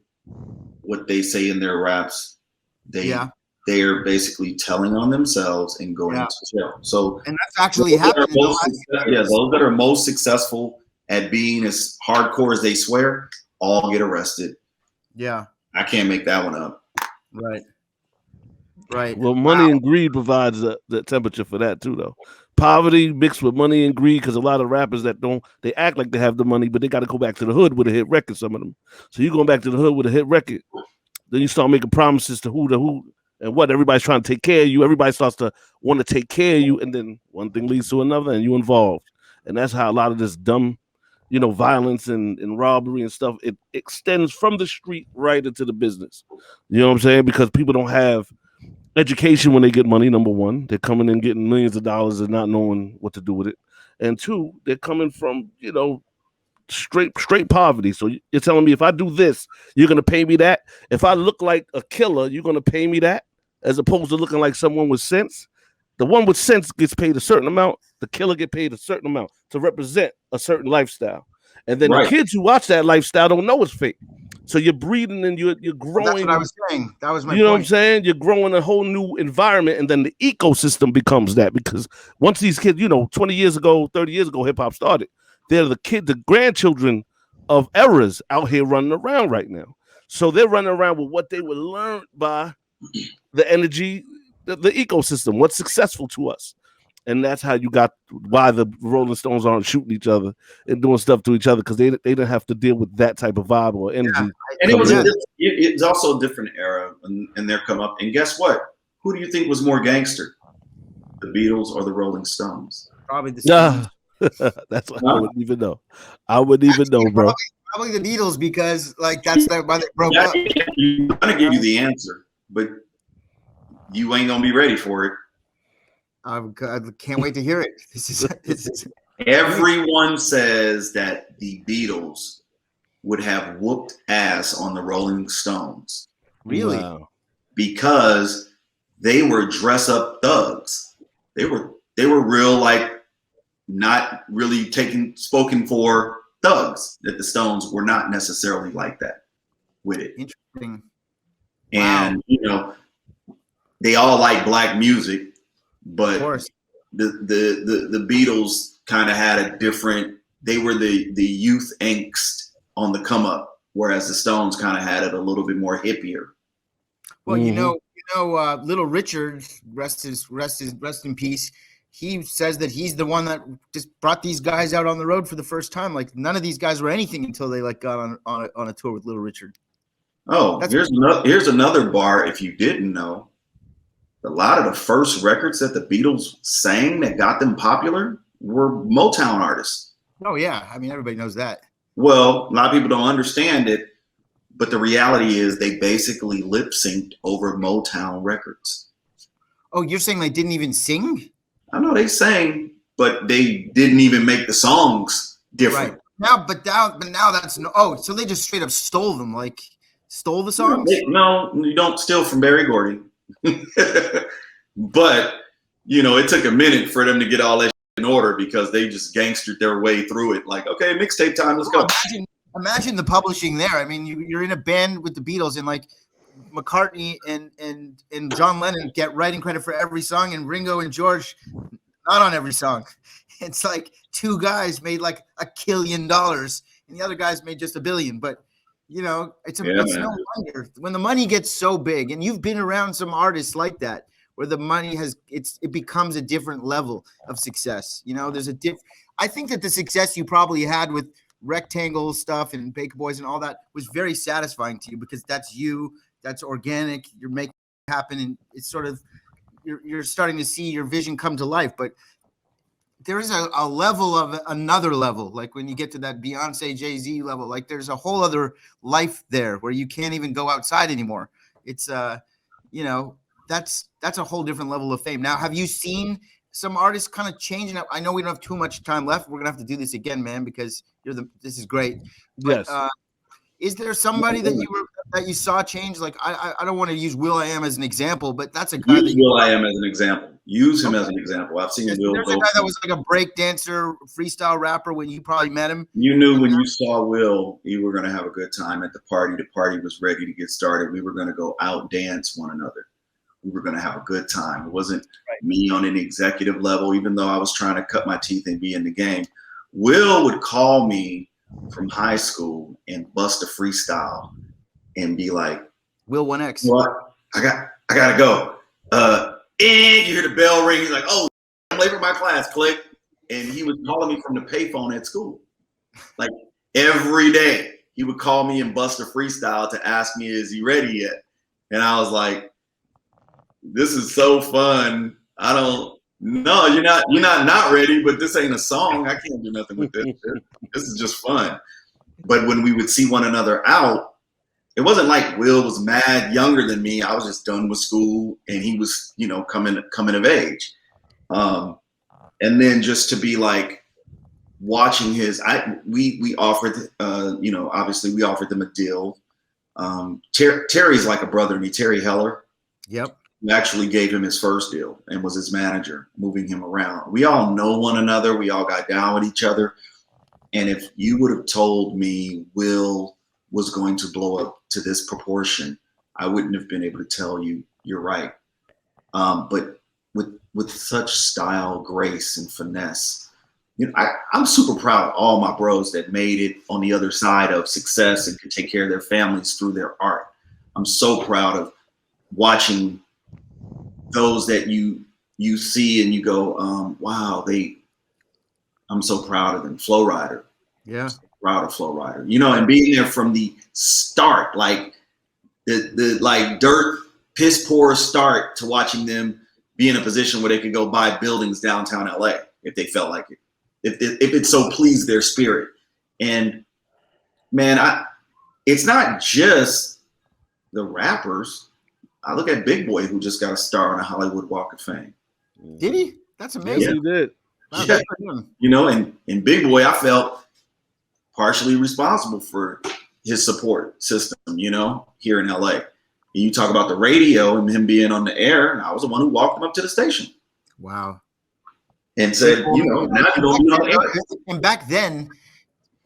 what they say in their raps, they are basically telling on themselves and going to jail. So, and that's actually happening. Those that are most successful at being as hardcore as they swear, all get arrested. Yeah, I can't make that one up. Right. Right. Well, money and greed provides the temperature for that too, though. Poverty mixed with money and greed, because a lot of rappers they act like they have the money, but they got to go back to the hood with a hit record. Some of them. So you going back to the hood with a hit record, then you start making promises to who and what. Everybody's trying to take care of you. Everybody starts to want to take care of you, and then one thing leads to another, and you involved. And that's how a lot of this dumb, violence and robbery and stuff, it extends from the street right into the business. You know what I'm saying? Because people don't have education when they get money. Number one, they're coming in getting millions of dollars and not knowing what to do with it. And two, they're coming from, straight poverty. So you're telling me if I do this, you're going to pay me that? If I look like a killer, you're going to pay me that? As opposed to looking like someone with sense? The one with sense gets paid a certain amount. The killer get paid a certain amount to represent a certain lifestyle. And then the kids who watch that lifestyle don't know it's fake. So you're breeding and you're growing. That's what I was saying. That was my point. You know what I'm saying? You're growing a whole new environment, and then the ecosystem becomes that. Because once these kids, 20 years ago, 30 years ago, hip hop started. They're the grandchildren of eras out here running around right now. So they're running around with what they were learned by the energy, the ecosystem, what's successful to us. And that's how you got why the Rolling Stones aren't shooting each other and doing stuff to each other, because they didn't have to deal with that type of vibe or energy. And it's also a different era and their come up. And guess what? Who do you think was more gangster? The Beatles or the Rolling Stones? Probably the Stones. That's what I wouldn't even know. I wouldn't even know, bro. Probably the Beatles, because that's why they broke up. I'm gonna give you the answer, but you ain't gonna be ready for it. I can't wait to hear it. This is Everyone says that the Beatles would have whooped ass on the Rolling Stones. Really? Wow. Because they were dress up thugs. They were real, like, not really spoken for thugs. That the Stones were not necessarily like that with it. Interesting. And they all like black music. But the Beatles kind of had a different. They were the youth angst on the come up, whereas the Stones kind of had it a little bit more hippier. Well, Little Richard, rest in peace. He says that he's the one that just brought these guys out on the road for the first time. Like, none of these guys were anything until they got on a tour with Little Richard. Oh, here's another bar. If you didn't know. A lot of the first records that the Beatles sang that got them popular were Motown artists. Oh, yeah. I mean, everybody knows that. Well, a lot of people don't understand it, but the reality is they basically lip synced over Motown records. Oh, you're saying they didn't even sing? I know they sang, but they didn't even make the songs different. Right. Now that's so they just straight up stole them, like stole the songs? No, you don't steal from Berry Gordy. But it took a minute for them to get all that in order, because they just gangstered their way through it. Like, okay, mixtape time, let's go. Imagine the publishing there. I mean, you're in a band with the Beatles, and like McCartney and John Lennon get writing credit for every song, and Ringo and George not on every song. It's like two guys made like $1 billion, and the other guys made just $1 billion. But it's no wonder when the money gets so big, and you've been around some artists like that, where the money it becomes a different level of success. There's I think that the success you probably had with Rectangle stuff and Baker Boys and all that was very satisfying to you, because that's you, that's organic, you're making it happen, and it's sort of you're starting to see your vision come to life. But there is a level of another level, like when you get to that Beyonce, Jay-Z level, like there's a whole other life there where you can't even go outside anymore. It's that's a whole different level of fame. Now, have you seen some artists kind of changing up? I know we don't have too much time left. We're gonna have to do this again, man, because this is great. But, yes. Is there somebody that you saw change? Like, I don't want to use Will.i.am as an example, but that's a guy. Use Will.i.am as an example. Use him as an example. I've seen Will. There's a guy that was like a break dancer, freestyle rapper when you probably met him. You knew when you saw Will, you were going to have a good time at the party. The party was ready to get started. We were going to go out dance one another. We were going to have a good time. It wasn't me on an executive level, even though I was trying to cut my teeth and be in the game. Will would call me from high school and bust a freestyle and be like, Will 1X. What? I gotta go. and you hear the bell ring. He's like, oh, I'm late for my class, click. And he was calling me from the payphone at school. Like every day, he would call me and bust a freestyle to ask me, is he ready yet? And I was like, this is so fun. I don't know. You're not ready, but this ain't a song. I can't do nothing with this. This is just fun. But when we would see one another out, it wasn't like Will was mad younger than me. I was just done with school and he was, coming of age. And then just to be like watching we offered, obviously we offered them a deal. Terry's like a brother to me, Terry Heller. Yep. We actually gave him his first deal and was his manager, moving him around. We all know one another. We all got down with each other. And if you would have told me Will was going to blow up to this proportion, I wouldn't have been able to tell you you're right. But with such style, grace, and finesse, I'm super proud of all my bros that made it on the other side of success and could take care of their families through their art. I'm so proud of watching those that you see and you go, wow, I'm so proud of them. Flow Rider. Yeah. So proud of Flow Rider. And being there from the start, like the like dirt, piss poor start to watching them be in a position where they could go buy buildings downtown LA if they felt like it. If it so pleased their spirit. And man, it's not just the rappers. I look at Big Boy, who just got a star on a Hollywood Walk of Fame. Did he? That's amazing. Yes, he did. Wow, and Big Boy, I felt partially responsible for his support system, here in LA. And you talk about the radio and him being on the air, and I was the one who walked him up to the station. Wow. And said, now you're going to be on the air. And back then,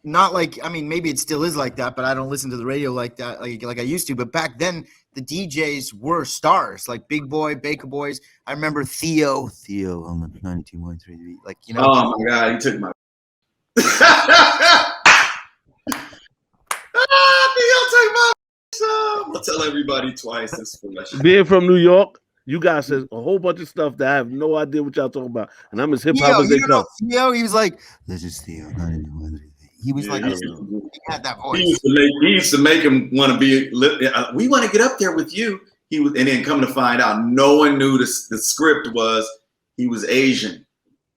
not like, maybe it still is like that, but I don't listen to the radio like that, like I used to. But back then, the DJs were stars, like Big Boy, Baker Boys. I remember Theo on the 92.3. Like, Oh my God, he took my. Theo took my. I'll tell everybody twice. This being from New York, you guys said a whole bunch of stuff that I have no idea what y'all talking about, and I'm as hip hop as they come. Theo, he was like, "This is Theo." He was like, he had that voice. He used to make him want to be. We want to get up there with you. He was, and then come to find out, no one knew the script was he was Asian.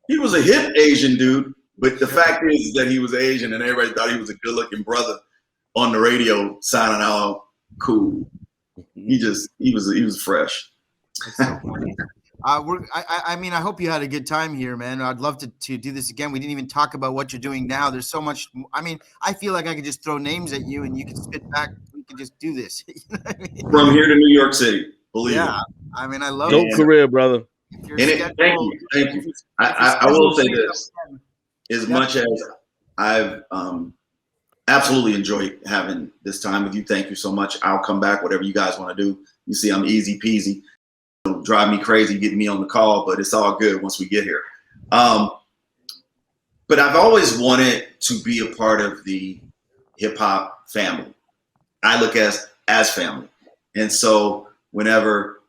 He was a hip Asian dude, but the fact is that he was Asian, and everybody thought he was a good-looking brother on the radio, sounding all cool. He was fresh. So funny. I hope you had a good time here, man. I'd love to do this again. We didn't even talk about what you're doing now. There's so much. I feel like I could just throw names at you and you can spit back. We could just do this. From here to New York City, believe it. I love it. Career, brother. Thank you. I will say this: as much as I've absolutely enjoyed having this time with you, thank you so much. I'll come back, whatever you guys want to do. You see, I'm easy peasy. It'll drive me crazy getting me on the call, but it's all good once we get here. But I've always wanted to be a part of the hip hop family. I look as family. And so whenever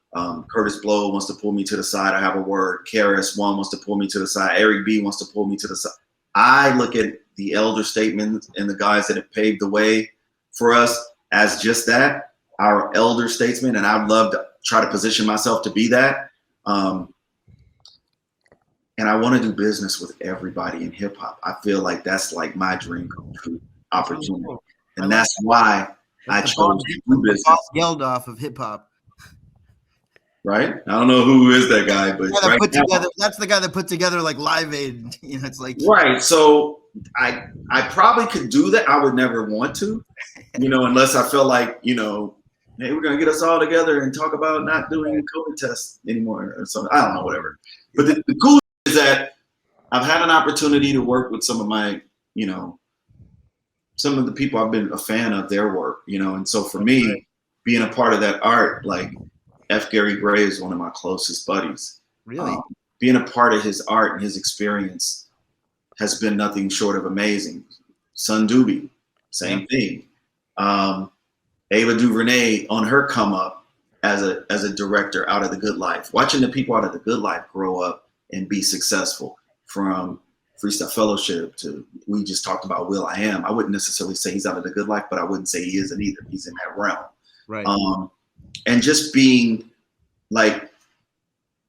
Curtis Blow wants to pull me to the side, I have a word. KRS-One wants to pull me to the side. Eric B wants to pull me to the side. I look at the elder statements and the guys that have paved the way for us as just that, our elder statesmen, and I'd love to try to position myself to be that. And I want to do business with everybody in hip hop. I feel like that's like my dream come true opportunity. And that's why I chose to do business. Geldof of hip hop. Right? I don't know who is that guy, but that's the guy that put together like Live Aid. It's like right. So I probably could do that. I would never want to, unless I felt like, hey, we're gonna get us all together and talk about not doing COVID tests anymore or something. I don't know, whatever. But the cool is that I've had an opportunity to work with some of my, some of the people I've been a fan of their work, and so for me, being a part of that art, like F. Gary Gray is one of my closest buddies. Really? Being a part of his art and his experience has been nothing short of amazing. Sun Doobie, same thing. Ava DuVernay on her come up as a director out of The Good Life, watching the people out of The Good Life grow up and be successful, from Freestyle Fellowship to, we just talked about will.i.am. I wouldn't necessarily say he's out of The Good Life, but I wouldn't say he isn't either. He's in that realm. Right. And just being like,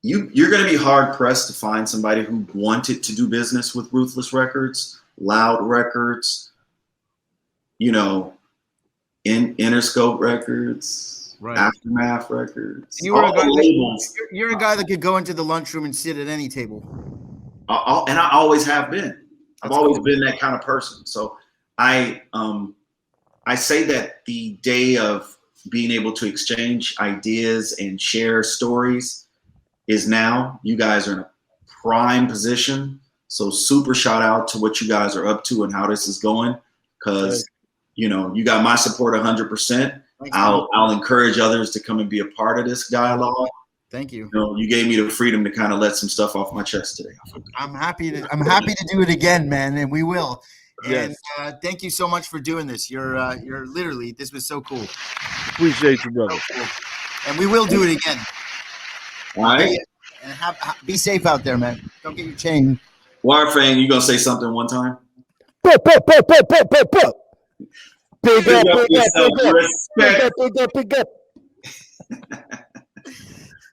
you're going to be hard pressed to find somebody who wanted to do business with Ruthless Records, Loud Records, you know, Interscope Records, Right. Aftermath Records. You were a guy labels. You're a guy that could go into the lunchroom and sit at any table. And I always have been. I've That's always cool. been that kind of person. So I say that the day of being able to exchange ideas and share stories is now. You guys are in a prime position. So super shout out to what you guys are up to and how this is going. Because, you know, you got my support 100%. I'll encourage others to come and be a part of this dialogue. Thank you. You know, you gave me the freedom to kind of let some stuff off my chest today. I'm happy to do it again, man, and we will. Yes. And thank you so much for doing this. You're literally, this was so cool. Appreciate you, brother. So cool. And we will do it again. All right. And be safe out there, man. Don't get your chain. WireFang, you gonna say something one time? Big up, Big up yourself. Respect. big up.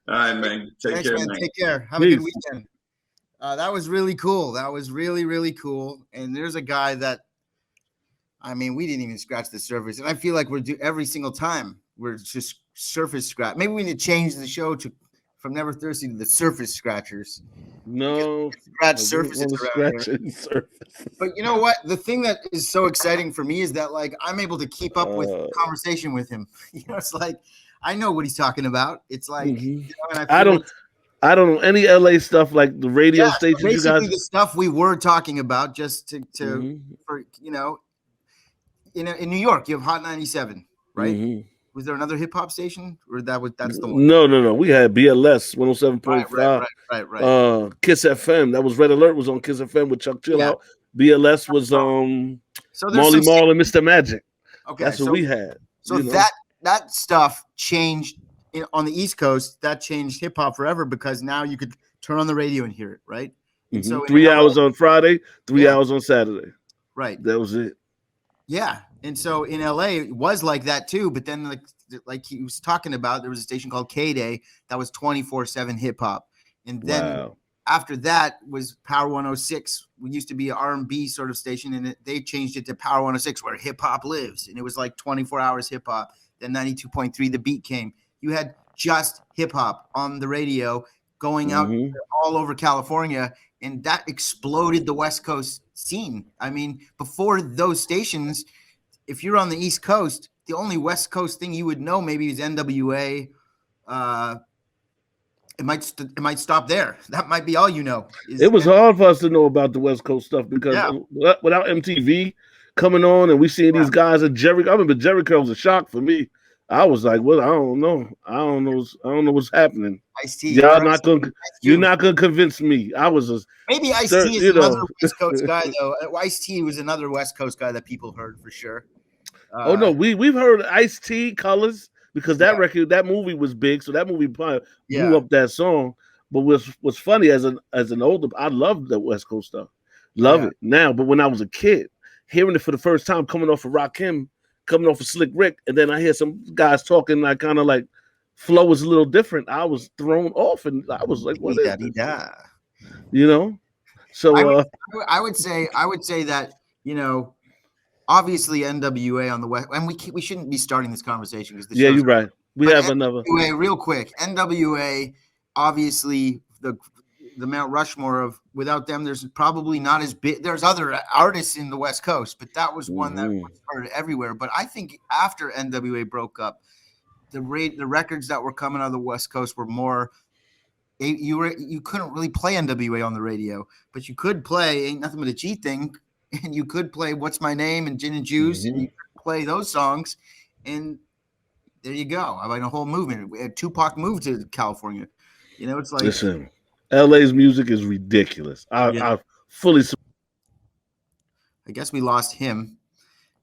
All right, man. Thanks, Care, man. man. Take care. Have a good weekend. That was really cool. That was really, really cool. And there's a guy that, I mean, we didn't even scratch the surface. And I feel like every single time we're just surface scratch. Maybe we need to change the show from Never Thirsty to the Surface Scratchers. No. Scratch surfaces around here. But you know what? The thing that is so exciting for me is that, like, I'm able to keep up with conversation with him. You know, it's like, I know what he's talking about. It's like, you know, and I don't know any LA stuff, like the radio stations. Basically, you guys, the stuff we were talking about, just for, you know, in New York, you have Hot 97, right? Was there another hip hop station, or that's the one? No. We had BLS 107.5. Right. Kiss FM. That was Red Alert. Was on Kiss FM with Chuck Chill Out. BLS was Marley Marl and Mr. Magic. Okay, that's what we had. So that stuff changed on the East Coast. That changed hip hop forever, because now you could turn on the radio and hear it, right? And so 3 hours on Friday, 3 hours on Saturday. Right. That was it. Yeah. And so in LA, it was like that too. But then, like he was talking about, there was a station called K-Day that was 24/7 hip hop. And then after that was Power 106. We used to be an R&B sort of station, and they changed it to Power 106, where hip hop lives. And it was like 24 hours hip hop. Then 92.3, The Beat came. You had just hip hop on the radio going out all over California. And that exploded the West Coast scene. I mean, before those stations, if you're on the East Coast, the only West Coast thing you would know maybe is NWA. It might stop there. That might be all you know. It was hard for us to know about the West Coast stuff, because without MTV coming on and we seeing these guys at Jerry. I remember Jerry Curl was a shock for me. I was like, well, I don't know what's happening. Ice-T, you're not gonna convince me. I was maybe Ice-T is another West Coast guy though. Ice-T was another West Coast guy that people heard for sure. Oh no, we've heard Ice-T, Colors, because that movie was big, so that movie probably blew up that song. But what's funny, as an older, I loved the West Coast stuff, love it now. But when I was a kid, hearing it for the first time, coming off of Rakim, coming off of Slick Rick, and then I hear some guys talking like kind of like flow was a little different. I was thrown off, and I was like, "What is this?" You know? So I would say that, you know, obviously NWA on the West, and we shouldn't be starting this conversation because you're right. We have NWA, another real quick. NWA, obviously the Mount Rushmore of, without them, there's probably not as big. There's other artists in the West Coast, but that was one that was heard everywhere. But I think after NWA broke up, the records that were coming out of the West Coast were more. You couldn't really play NWA on the radio, but you could play Ain't Nothing But a G Thing, and you could play What's My Name and Gin and Juice, and you could play those songs, and there you go. I mean, a whole movement. Tupac moved to California. You know, it's like, listen, LA's music is ridiculous. I fully. I guess we lost him,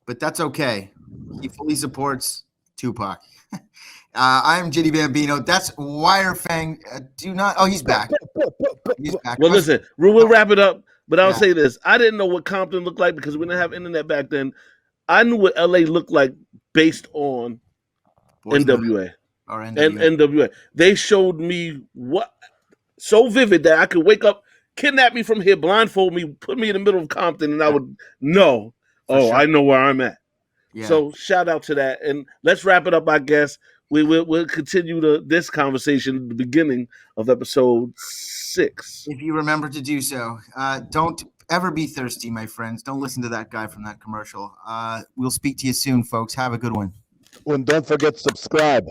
but that's okay. He fully supports Tupac. I'm JD Bambino. That's WireFang. Do not. Oh, he's back. He's back. Well, listen, we'll wrap it up. But I'll Yeah. say this: I didn't know what Compton looked like because we didn't have internet back then. I knew what LA looked like based on NWA Or and NWA. NWA. They showed me what so vivid that I could wake up, kidnap me from here, blindfold me, put me in the middle of Compton, and I would know. Sure. I know where I'm at. Yeah. So shout out to that, and let's wrap it up. I guess we'll continue this conversation at the beginning of episode 6. If you remember to do so, don't ever be thirsty, my friends. Don't listen to that guy from that commercial. We'll speak to you soon, folks. Have a good one. And don't forget to subscribe.